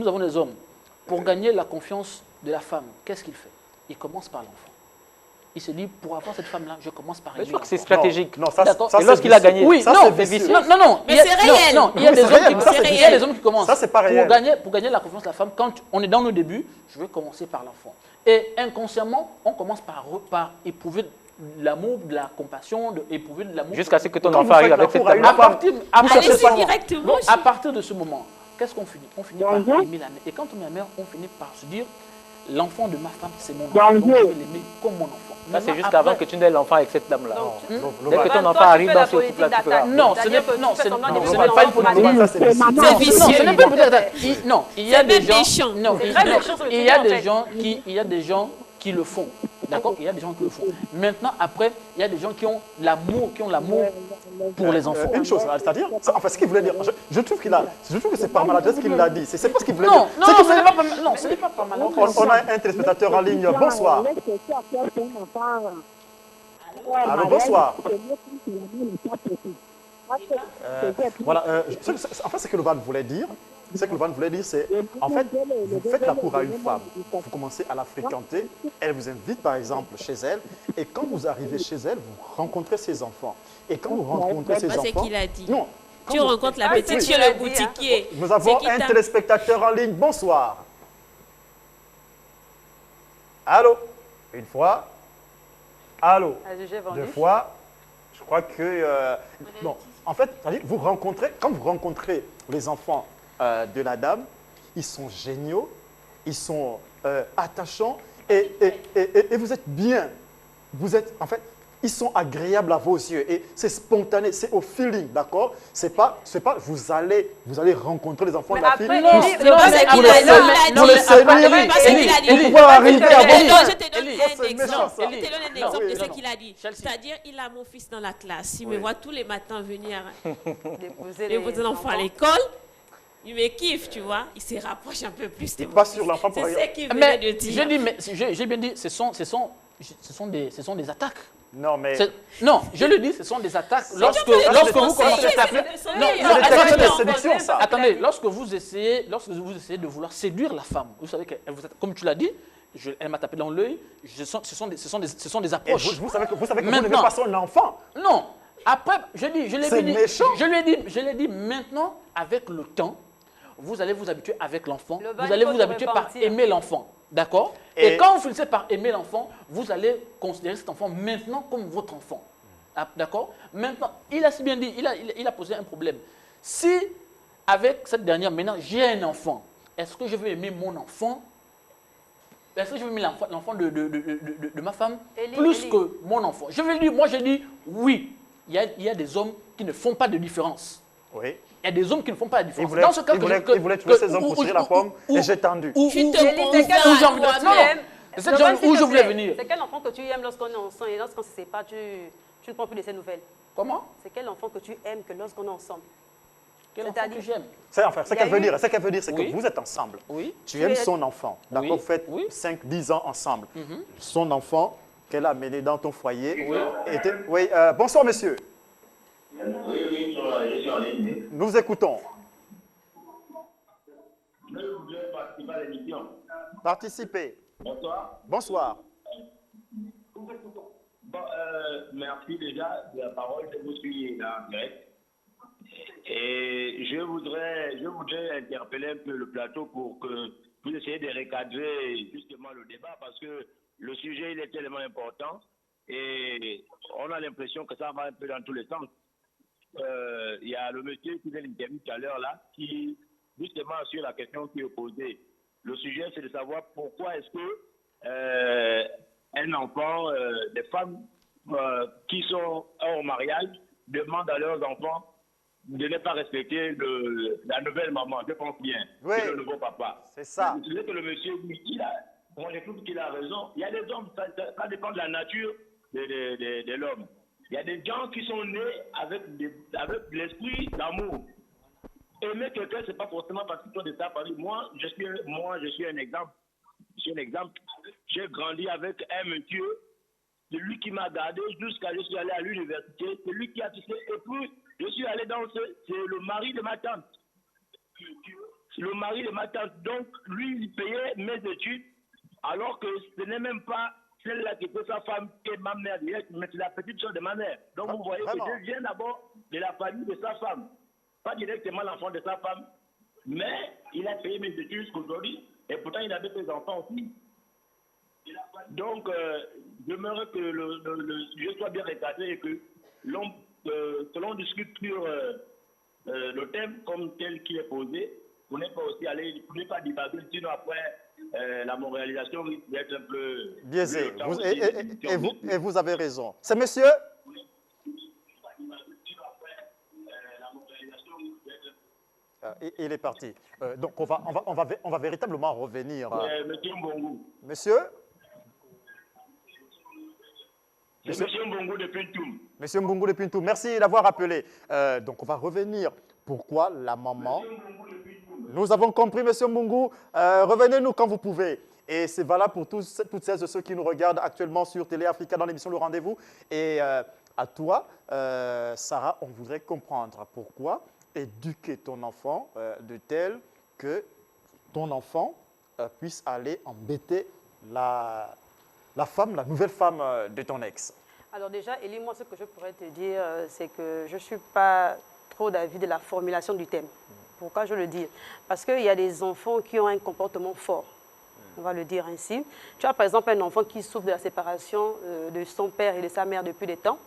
avons des hommes. Pour gagner la confiance de la femme, qu'est-ce qu'il fait? Il commence par l'enfant. Il se dit, pour avoir cette femme-là, je commence par Mais je aimer crois que c'est l'enfant. stratégique. Non, ça, D'accord. ça, Et c'est lorsqu'il a vicieux. gagné, Oui, ça, non, c'est vicieux. non. Mais c'est réel. Non, il y a Oui, des c'est hommes réel, qui ça, commencent. c'est Il y a réel. des hommes qui commencent. Ça, c'est pas réel. Pour gagner la confiance de la femme, quand on est dans nos débuts, je vais commencer par l'enfant. Et inconsciemment, on commence par éprouver de l'amour, de la compassion, éprouver de l'amour. Jusqu'à ce que ton Quand enfant vous arrive faites avec cette l'amour à une table. Allez-y directement. à partir de ce moment, qu'est-ce qu'on finit? On finit par aimer la mère. Et quand on est la mère, on finit par se dire, l'enfant de ma femme, c'est mon enfant. Donc je vais l'aimer comme mon enfant. Ça, c'est Maintenant, jusqu'avant après- que tu n'aies l'enfant avec cette dame-là. Dès que ton Même enfant toi, tu arrive fais dans la ce couple-là, tu peux politique Non, ce n'est C'est-à-dire que non, tu fais ce semblant n'est- de non, vivre ce dans n'est pas une l'enfant politique. Ça, c'est vicieux. Non, C'est vicieux. ce n'est pas une politique. Non, il y a C'est des même gens. méchant. Non, C'est il très méchant sur le il y sujet, a en des fait. gens il y a des gens qui le font. D'accord? Il y a des gens qui le font. Maintenant, après, il y a des gens qui ont l'amour pour les enfants. Une chose, c'est-à-dire, enfin, ce qu'il voulait dire, je trouve que c'est par maladresse qu'il l'a dit. C'est pas ce qu'il voulait Non, dire. non, C'est qu'il ce n'est voulait- pas mal. Non, ce n'est pas pas mal. On a un téléspectateur en ligne. Bonsoir. Allô, bonsoir. Voilà, en fait, ce que le Van voulait dire, c'est, en fait, vous faites la cour à une femme, vous commencez à la fréquenter, elle vous invite par exemple chez elle, et quand vous arrivez chez elle, vous rencontrez ses enfants. Et quand vous rencontrez ses Bah, c'est enfants... qu'il a dit. Non. Tu quand vous- rencontres la Ah, petite c'est chez ce qu'il a le dit, hein. boutiquier. Nous avons C'est qui un t'a- téléspectateur en ligne. Bonsoir. Allô? Une fois. Allô? Deux fois. Je crois que... non, en fait, c'est-à-dire, quand vous rencontrez les enfants de la dame, ils sont géniaux, ils sont attachants et vous êtes bien. Vous êtes, en fait, ils sont agréables à vos yeux et c'est spontané, c'est au feeling, d'accord? C'est pas, vous allez rencontrer les enfants de la fille. après, Non, Élie, non, c'est mais qu'il après, a dit, non, il a non, dit. mais C'est après, pas ce qu'il a dit. Pour pouvoir arriver à Élie, vos... Je te donne Élie, un c'est exemple. méchant, ça. Je te donne un Non, exemple oui, de ce non. qu'il a dit. Chelsea. C'est-à-dire, il a mon fils dans la classe. Il me Oui. voit tous les matins venir Déposer déposer l'enfant à l'école. Il me kiffe, tu vois. Il se rapproche un peu plus de moi. Pas sur l'enfant pour C'est ce qu'il venait Mais de dire. j'ai bien dit, ce sont des attaques. Non, mais... Non, je le dis, ce sont des attaques. Lorsque des vous conseils, commencez à taper... c'est Non, des non, tactiques attendez, de séduction, ça. attendez, lorsque vous essayez de vouloir séduire la femme, vous savez que, comme tu l'as dit, elle m'a tapé dans l'œil, ce sont des Et approches. vous savez que vous n'aimez Maintenant. pas son enfant. Non, après, je C'est méchant. je l'ai dit, maintenant, avec le temps, vous allez vous habituer avec l'enfant, Le vous bain, allez il faut vous se habituer par repentir. aimer l'enfant, d'accord? Et- Et quand vous finissez par aimer l'enfant, vous allez considérer cet enfant maintenant comme votre enfant, ah, d'accord? Maintenant, il a si bien dit, il a posé un problème. Si, avec cette dernière, maintenant, j'ai un enfant, est-ce que je vais aimer mon enfant? Est-ce que je vais aimer l'enfant de ma femme plus que mon enfant? Je vais dire, moi j'ai dit oui. Il y a des hommes qui ne font pas de différence. Oui. Il y a des hommes qui ne font pas de Il différence. voulait, Dans ce cas il voulait tuer ses hommes pour tirer la pomme et j'ai tendu. Tu te Élie, c'est quel convaincs enfant à que tu toi-même. aimes? C'est cette zone où je voulais venir. C'est quel enfant que tu aimes lorsqu'on est ensemble et lorsqu'on ne se sépare, tu ne prends plus de ses nouvelles? Comment? C'est quel enfant que tu aimes que lorsqu'on est ensemble? Quel enfant C'est-à-dire- que j'aime? C'est enfin, ce Il y a qu'elle veut eu- dire, c'est Oui. que vous êtes ensemble. Oui. Tu aimes son enfant, d'accord? Oui. Vous faites Oui. 5-10 ans ensemble. Son enfant qu'elle a mené dans ton foyer. Oui. Oui, bonsoir monsieur. Oui, je suis en ligne. Nous vous écoutons. Je voudrais participer à l'émission. Participez. Bonsoir. Bonsoir. Bon, merci déjà de la parole. Je vous suis là en direct. Et je voudrais interpeller un peu le plateau pour que vous essayiez de recadrer justement le débat parce que le sujet il est tellement important et on a l'impression que ça va un peu dans tous les sens. Il y a le monsieur qui vient d'intervenir tout à l'heure là qui justement sur la question qui est posée. Le sujet c'est de savoir pourquoi est-ce que un enfant, des femmes qui sont hors mariage demandent à leurs enfants de ne pas respecter la nouvelle maman, je pense bien, Oui. c'est le nouveau papa. C'est ça. Je sais que le monsieur, moi je trouve qu'il a raison. Il y a des hommes, ça dépend de la nature de l'homme. Il y a des gens qui sont nés avec l'esprit d'amour. Aimer quelqu'un, c'est pas forcément parce qu'ils sont de sa famille. Moi, je suis un exemple. Je suis un exemple. J'ai grandi avec un monsieur, c'est lui qui m'a gardé jusqu'à je suis allé à l'université, c'est lui qui a tissé. Et puis, je suis allé c'est le mari de ma tante. Le mari de ma tante. Donc, lui, il payait mes études, alors que ce n'est même pas celle-là qui était sa femme, qui est ma mère directe, mais c'est la petite soeur de ma mère. Donc, vous voyez Vraiment? que je viens d'abord de la famille de sa femme. Pas directement l'enfant de sa femme, mais il a payé mes études jusqu'aujourd'hui, et pourtant, il avait des enfants aussi. Donc, j'aimerais que le sujet soit bien recadré et que l'on discute sur le thème comme tel qui est posé, pour ne pas aussi aller, pour ne pas divaguer, sinon après, la moralisation risque d'être un peu Biaisé. le temps aussi, Et vous avez raison. C'est monsieur? Il est parti. Donc, on va véritablement revenir. Monsieur Mbongo. Monsieur? C'est Monsieur Mbongo de Pintoum. Monsieur Mbungu de Pintou, merci d'avoir appelé. Donc, on va revenir. Pourquoi la maman? Nous avons compris, Monsieur Mbungu. Revenez-nous quand vous pouvez. Et c'est valable pour toutes celles et ceux qui nous regardent actuellement sur Télé Africa dans l'émission Le Rendez-vous. Et à toi, Sarah, on voudrait comprendre pourquoi éduquer ton enfant de tel que ton enfant puisse aller embêter la nouvelle femme de ton ex. Alors déjà, Élie, moi, ce que je pourrais te dire, c'est que je ne suis pas trop d'avis de la formulation du thème. Pourquoi je le dis? Parce qu'il y a des enfants qui ont un comportement fort, on va le dire ainsi. Tu as par exemple un enfant qui souffre de la séparation de son père et de sa mère depuis des temps.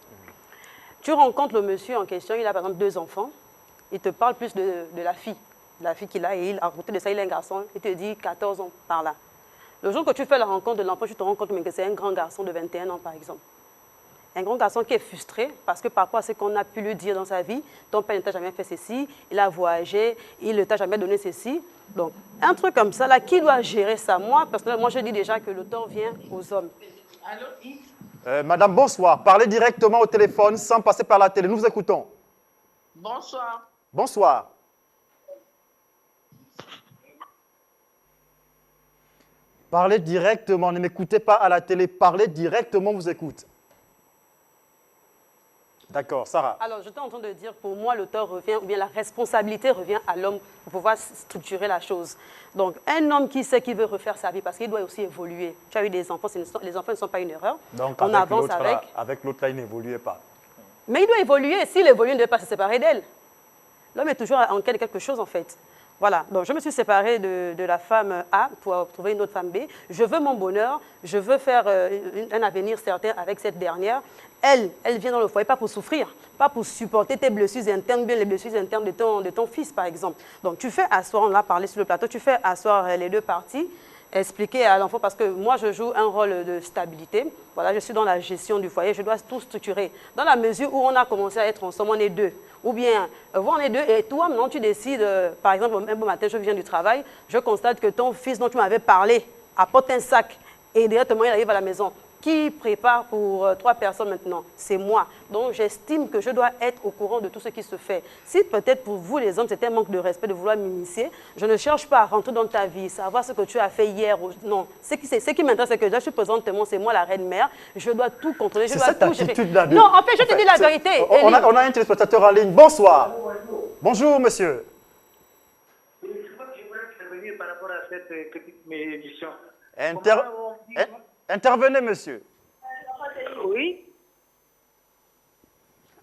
Tu rencontres le monsieur en question, il a par exemple 2 enfants, il te parle plus de la fille qu'il a, et à côté de ça, il a un garçon, il te dit 14 ans par là. Le jour que tu fais la rencontre de l'enfant, tu te rends compte que c'est un grand garçon de 21 ans, par exemple. Un grand garçon qui est frustré parce que par rapport à ce qu'on a pu lui dire dans sa vie, ton père ne t'a jamais fait ceci, il a voyagé, il ne t'a jamais donné ceci. Donc, un truc comme ça, là, qui doit gérer ça? Moi, personnellement, je dis déjà que le tort vient aux hommes. Madame, bonsoir. Parlez directement au téléphone sans passer par la télé. Nous vous écoutons. Bonsoir. Bonsoir. Parlez directement, ne m'écoutez pas à la télé, parlez directement, vous écoute. D'accord, Sarah. Alors, j'étais en train de dire, pour moi, l'auteur revient, ou bien la responsabilité revient à l'homme pour pouvoir structurer la chose. Donc, un homme qui sait qu'il veut refaire sa vie, parce qu'il doit aussi évoluer. Tu as eu des enfants, les enfants ne sont pas une erreur. Donc, on avance avec. Avec l'autre, là, il n'évoluait pas. Mais il doit évoluer. S'il évolue, il ne doit pas se séparer d'elle. L'homme est toujours en quête de quelque chose, en fait. Voilà, donc je me suis séparée de la femme A pour trouver une autre femme B. Je veux mon bonheur, je veux faire un avenir certain avec cette dernière. Elle vient dans le foyer, pas pour souffrir, pas pour supporter tes blessures internes, bien les blessures internes de ton fils, par exemple. Donc tu fais asseoir, on l'a parlé sur le plateau, tu fais asseoir les deux parties, expliquer à l'enfant, parce que moi je joue un rôle de stabilité. Voilà, je suis dans la gestion du foyer, je dois tout structurer. Dans la mesure où on a commencé à être ensemble, on est deux. Ou bien, on est deux et toi, maintenant tu décides, par exemple, un bon matin, je viens du travail, je constate que ton fils dont tu m'avais parlé apporte un sac et directement il arrive à la maison. Qui prépare pour 3 personnes maintenant? C'est moi. Donc j'estime que je dois être au courant de tout ce qui se fait. Si peut-être pour vous les hommes, c'est un manque de respect de vouloir m'initier, je ne cherche pas à rentrer dans ta vie, savoir ce que tu as fait hier. Non, ce qui m'intéresse, c'est que là, je suis présentement, c'est moi la reine-mère. Je dois tout contrôler, je dois tout gérer. Non, en fait, je te dis la vérité. On a un téléspectateur en ligne. Bonsoir. Bonjour, monsieur. Je voulais intervenir par rapport à cette petite émission. Intervenez, monsieur. Oui.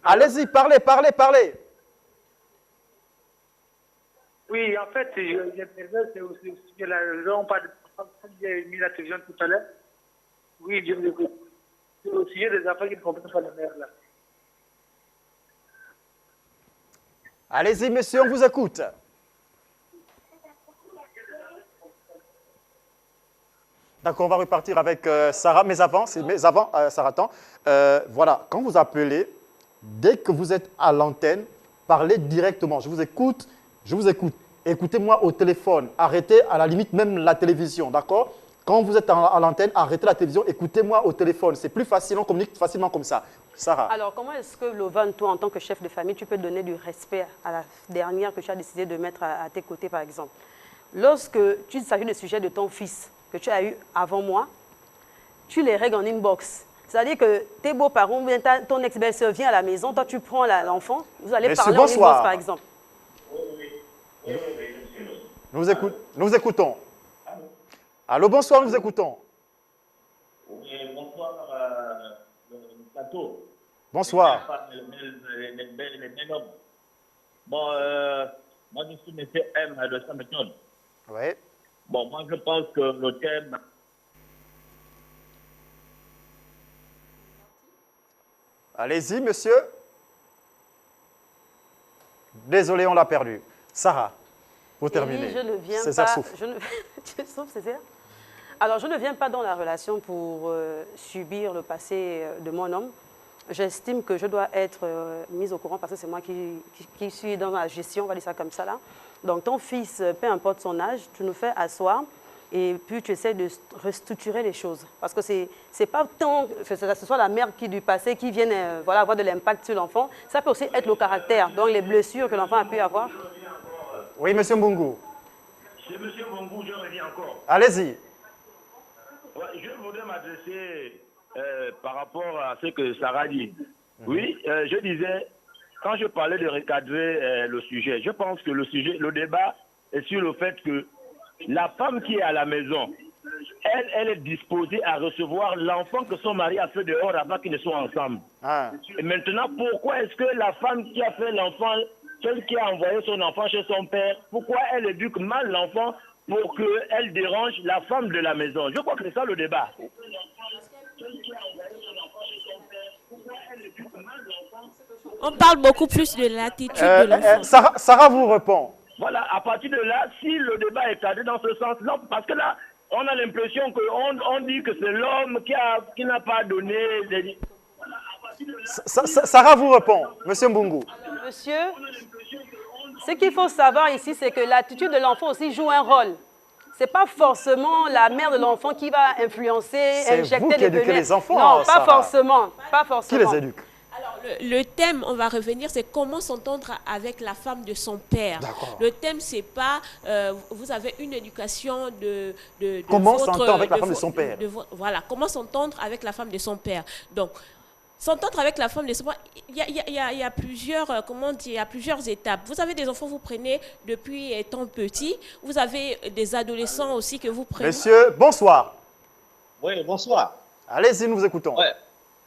Allez-y, parlez. Oui, en fait, j'interviens, c'est aussi la raison, on parle de j'ai mis la télévision tout à l'heure. Oui, je vous écoute. C'est au sujet des enfants qui ne comprennent pas la mère, là. Allez-y, monsieur, on vous écoute. D'accord, on va repartir avec Sarah. Mais avant, Sarah, attends. Voilà, quand vous appelez, dès que vous êtes à l'antenne, parlez directement. Je vous écoute. Écoutez-moi au téléphone. Arrêtez à la limite même la télévision, d'accord? Quand vous êtes à l'antenne, arrêtez la télévision, écoutez-moi au téléphone. C'est plus facile, on communique facilement comme ça. Sarah. Alors, comment est-ce que, Lovan, toi, en tant que chef de famille, tu peux donner du respect à la dernière que tu as décidé de mettre à tes côtés, par exemple? Lorsque tu s'agit du sujet de ton fils, que tu as eu avant moi, tu les règles en inbox. C'est-à-dire que tes beaux-parents, ton ex-belle-sœur vient à la maison, toi tu prends l'enfant, vous allez parler en inbox par exemple. Nous vous écoutons. Allô, bonsoir, nous vous écoutons. Bonsoir, le plateau. Bonsoir. Les hommes. Bon, moi je suis M. M de Saint-Méthode. Oui. Bon, moi je pense que le thème... Allez-y, monsieur. Désolé, on l'a perdu. Sarah, pour terminer. Je ne viens César pas... souffle. César. Alors, je ne viens pas dans la relation pour subir le passé de mon homme. J'estime que je dois être mise au courant parce que c'est moi qui suis dans la gestion, on va dire ça comme ça là. Donc ton fils, peu importe son âge, tu nous fais asseoir et puis tu essaies de restructurer les choses. Parce que c'est pas tant que ce soit la mère du passé qui vienne voilà, avoir de l'impact sur l'enfant, ça peut aussi être le caractère, donc les blessures que l'enfant a pu avoir. Oui, monsieur Mbungu. C'est monsieur Mbungu, je reviens encore. Allez-y. Ouais, je voudrais m'adresser par rapport à ce que Sarah dit. Oui, je disais, quand je parlais de recadrer le sujet, je pense que le débat est sur le fait que la femme qui est à la maison, elle est disposée à recevoir l'enfant que son mari a fait dehors avant qu'ils ne soient ensemble. Ah. Et maintenant, pourquoi est-ce que la femme qui a fait l'enfant, celle qui a envoyé son enfant chez son père, pourquoi elle éduque mal l'enfant pour qu'elle dérange la femme de la maison? Je crois que c'est ça le débat. On parle beaucoup plus de l'attitude de l'enfant. Sarah vous répond. Voilà, à partir de là, si le débat est cadré dans ce sens-là, parce que là, on a l'impression qu'on dit que c'est l'homme qui n'a pas donné les... Sarah vous répond, monsieur Mbungu. Monsieur, ce qu'il faut savoir ici, c'est que l'attitude de l'enfant aussi joue un rôle. Ce n'est pas forcément la mère de l'enfant qui va influencer, injecter les enfants. Non, pas forcément. Qui les éduque? Alors, le thème, on va revenir, c'est comment s'entendre avec la femme de son père. Le thème, c'est pas vous avez une éducation de comment s'entendre avec la femme de son père. Voilà, comment s'entendre avec la femme de son père. Donc, s'entendre avec la femme de son père, il y a plusieurs, comment dire, il y a plusieurs étapes. Vous avez des enfants, vous prenez depuis étant petit. Vous avez des adolescents aussi que vous prenez. Monsieur, bonsoir. Oui, bonsoir. Allez-y, nous vous écoutons.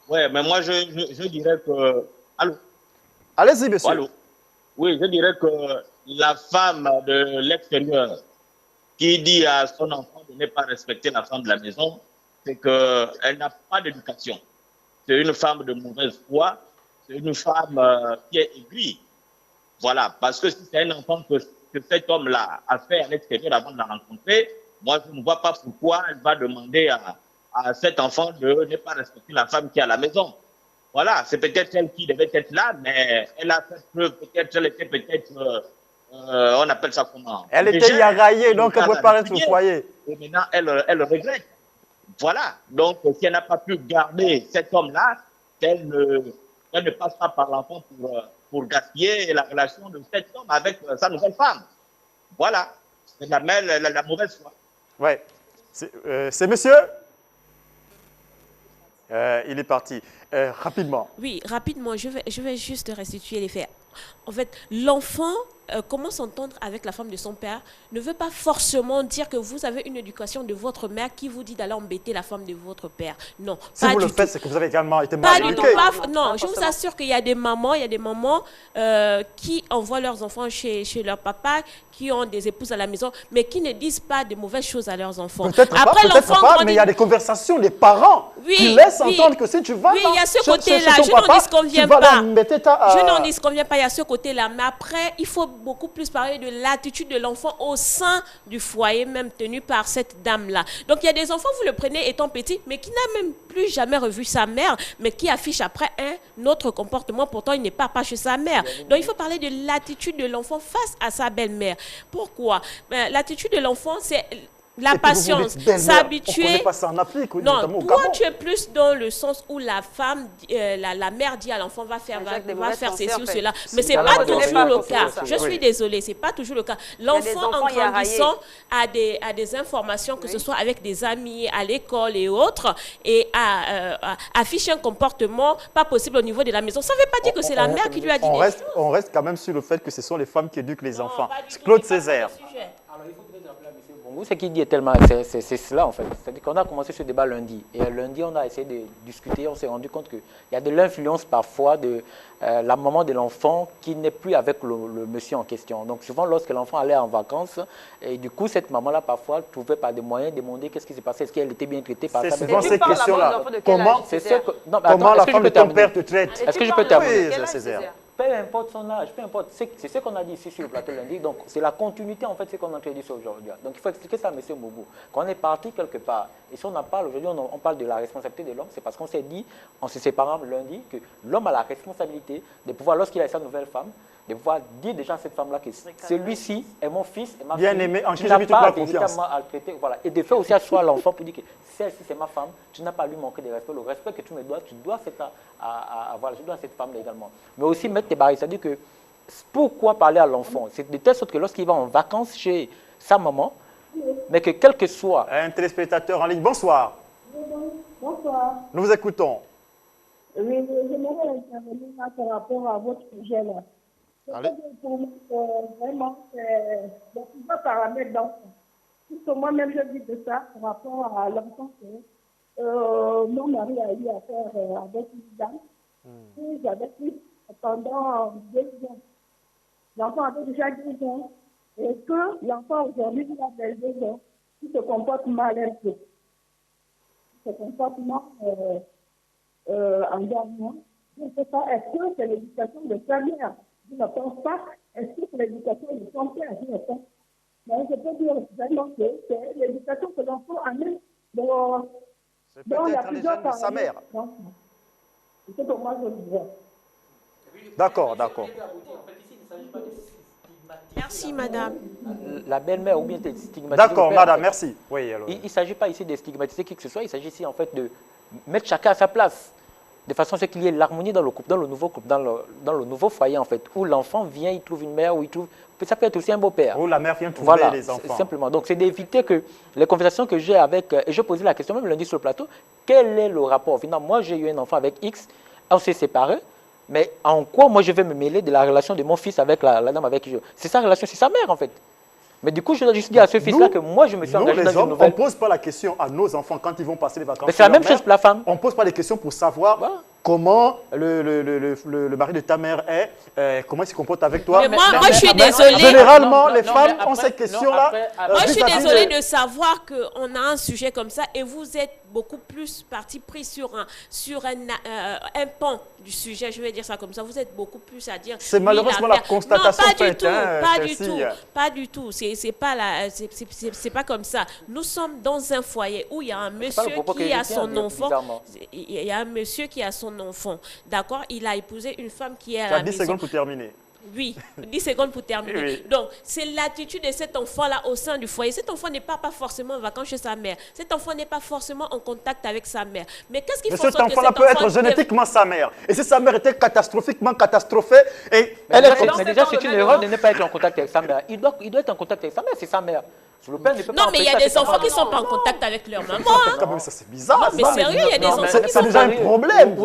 Ouais, mais moi, je dirais que... Allô? Allez-y, monsieur. Allô? Oui, je dirais que la femme de l'extérieur qui dit à son enfant de ne pas respecter la femme de la maison, c'est qu'elle n'a pas d'éducation. C'est une femme de mauvaise foi, c'est une femme qui est aigrie. Voilà, parce que si c'est un enfant que cet homme-là a fait à l'extérieur avant de la rencontrer, moi, je ne vois pas pourquoi elle va demander à cet enfant de ne pas respecter la femme qui est à la maison. Voilà, c'est peut-être elle qui devait être là, mais elle a fait preuve, peut-être, elle était peut-être, on appelle ça comment? Elle était yaraillée, donc elle pouvait pas être au foyer. Et maintenant, elle regrette. Voilà, donc si elle n'a pas pu garder cet homme-là, elle ne passe pas par l'enfant pour gaspiller la relation de cet homme avec sa nouvelle femme. Voilà, c'est la mauvaise foi. Ouais, c'est monsieur. Il est parti. Rapidement. Oui, rapidement, je vais juste restituer les faits. En fait, l'enfant, comment s'entendre avec la femme de son père, ne veut pas forcément dire que vous avez une éducation de votre mère qui vous dit d'aller embêter la femme de votre père. Non, si vous le faites, c'est que vous avez également été mal éduqué. Non, je vous assure qu'il y a des mamans, qui envoient leurs enfants chez leur papa, qui ont des épouses à la maison, mais qui ne disent pas de mauvaises choses à leurs enfants. Peut-être pas, mais il y a des conversations des parents qui laissent entendre que si tu vas il y a ce côté-là, je n'en disconviens pas. Je n'en disconviens pas, il y a ce côté-là. Mais après, il faut beaucoup plus parler de l'attitude de l'enfant au sein du foyer, même tenu par cette dame-là. Donc, il y a des enfants, vous le prenez étant petit, mais qui n'a même plus jamais revu sa mère, mais qui affiche après un autre comportement. Pourtant, il n'est pas chez sa mère. Donc, il faut parler de l'attitude de l'enfant face à sa belle-mère. Pourquoi? L'attitude de l'enfant, c'est la patience, s'habituer. On connaît pas ça en Afrique, non, toi, tu es plus dans le sens où la femme, la mère dit à l'enfant va faire ceci ou cela. Mais ce n'est pas toujours le cas. Je suis désolée, ce n'est pas toujours le cas. L'enfant, en grandissant, a des informations, que ce soit avec des amis, à l'école et autres, et affiche un comportement pas possible au niveau de la maison. Ça ne veut pas dire que c'est la mère qui lui a dit des choses. On reste quand même sur le fait que ce sont les femmes qui éduquent les enfants. Claude Césaire. Ce qu'il dit est tellement... C'est cela, en fait. C'est-à-dire qu'on a commencé ce débat lundi. Et lundi, on a essayé de discuter. On s'est rendu compte qu'il y a de l'influence parfois de la maman de l'enfant qui n'est plus avec le monsieur en question. Donc souvent, lorsque l'enfant allait en vacances, et du coup, cette maman-là, parfois, trouvait par des moyens de demander qu'est-ce qui s'est passé. Est-ce qu'elle était bien traitée par sa mère? C'est souvent ces questions-là. Comment la femme de ton père te traite? Est-ce que je peux terminer? Oui, Césaire. Peu importe son âge, peu importe. C'est ce qu'on a dit ici sur le plateau lundi. Donc, c'est la continuité, en fait, ce qu'on a introduit aujourd'hui. Donc, il faut expliquer ça à M. Moubou. Quand on est parti quelque part, et si on en parle aujourd'hui, on parle de la responsabilité de l'homme, c'est parce qu'on s'est dit, en se séparant lundi, que l'homme a la responsabilité de pouvoir, lorsqu'il a sa nouvelle femme, de pouvoir dire déjà à cette femme-là que celui-ci est mon fils et ma fille. Bien aimé, en qui j'ai toute la confiance. À le traiter, voilà. Et de faire aussi asseoir l'enfant pour dire que celle-ci c'est ma femme, tu n'as pas à lui manquer de respect. Le respect que tu me dois, tu dois avoir, je dois à cette femme-là également. Mais aussi mettre tes barrières, c'est-à-dire que pourquoi parler à l'enfant? C'est de telle sorte que lorsqu'il va en vacances chez sa maman, mais que quel que soit... Un téléspectateur en ligne, bonsoir. Bonsoir. Nous vous écoutons. Oui, j'aimerais intervenir par rapport à votre sujet là. Allez. Vraiment, c'est le pouvoir paramètre d'enfant. Puisque moi-même, je dis de ça par rapport à l'enfant que mon mari a eu à faire avec une dame. Puis j'avais pris pendant 2 ans. L'enfant avait déjà 2 ans. Et que l'enfant aujourd'hui, il a 2 ans, il se comporte mal un peu. Il se comporte mal en dernier. Je ne sais pas, est-ce que c'est l'éducation de sa mère? Je ne pense pas. Est-ce que c'est l'éducation de son père? Je ne pense pas. Mais je peux dire vraiment que c'est l'éducation que l'enfant amène dans la plusieurs de sa mère. C'est pour moi je le vois. D'accord, d'accord. Merci, madame. La belle-mère ou bien de stigmatiser. D'accord, madame, merci. Oui, alors. Il ne s'agit pas ici de stigmatiser qui que ce soit, il s'agit ici en fait de mettre chacun à sa place. de façon à ce qu'il y ait l'harmonie dans le couple, dans le nouveau couple, dans le nouveau foyer en fait, où l'enfant vient, il trouve une mère, où il trouve, ça peut être aussi un beau-père. Où la mère vient trouver les enfants. Simplement. Donc c'est d'éviter que les conversations que j'ai avec, et je posais la question même lundi sur le plateau, quel est le rapport? Finalement, moi j'ai eu un enfant avec X, on s'est séparés, mais en quoi moi je vais me mêler de la relation de mon fils avec la dame avec qui je... C'est sa relation, c'est sa mère en fait. Mais du coup, je dois juste dire à ce fils-là que moi, je me suis engagé dans une nouvelle... On ne pose pas la question à nos enfants quand ils vont passer les vacances. Mais c'est la même chose pour la femme. On ne pose pas les questions pour savoir comment le mari de ta mère est, comment il se comporte avec toi. Mais moi je suis désolée. Généralement, les femmes ont cette question-là. Moi, je suis désolée de savoir qu'on a un sujet comme ça et vous êtes beaucoup plus parti pris sur un pan du sujet, je vais dire ça comme ça. Vous êtes beaucoup plus à dire... C'est malheureusement la constatation faite. Pas du tout. C'est pas comme ça. Nous sommes dans un foyer où il y a un monsieur qui a son enfant. Il y a un monsieur qui a son enfant. D'accord? Il a épousé une femme qui est à la maison. 10 secondes pour terminer. Oui, 10 secondes pour terminer. Oui. Donc, c'est l'attitude de cet enfant-là au sein du foyer. Cet enfant n'est pas forcément en vacances chez sa mère. Cet enfant n'est pas forcément en contact avec sa mère. Mais qu'est-ce qu'il faut cet enfant-là peut être génétiquement sa mère. Et si sa mère était catastrophiquement catastrophée, mais déjà, c'est une erreur de ne pas être en contact avec sa mère. Il doit être en contact avec sa mère, c'est sa mère. Non, mais il y a des enfants qui ne sont pas en contact avec leur maman. Quand même, ça c'est bizarre. Non, mais sérieux, il y a des enfants qui sont... C'est déjà un problème.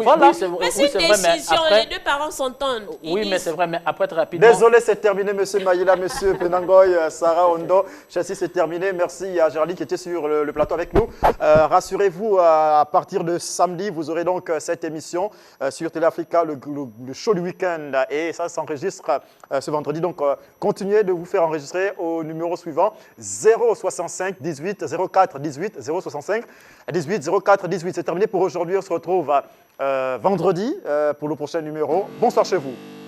Mais c'est une décision, les deux parents s'entendent. Oui, mais c'est vrai, mais après, très rapidement... Désolé, c'est terminé, monsieur Maïla, monsieur Penangoy, Sarah Ondo. Chassis, c'est terminé. Merci à Gerlie qui était sur le plateau avec nous. Rassurez-vous, à partir de samedi, vous aurez donc cette émission sur Télé Africa, le show du week-end. Et ça s'enregistre ce vendredi. Donc, continuez de vous faire enregistrer au numéro suivant, 065 18 04 18 065 18 04 18. C'est terminé pour aujourd'hui. On se retrouve vendredi pour le prochain numéro. Bonsoir chez vous.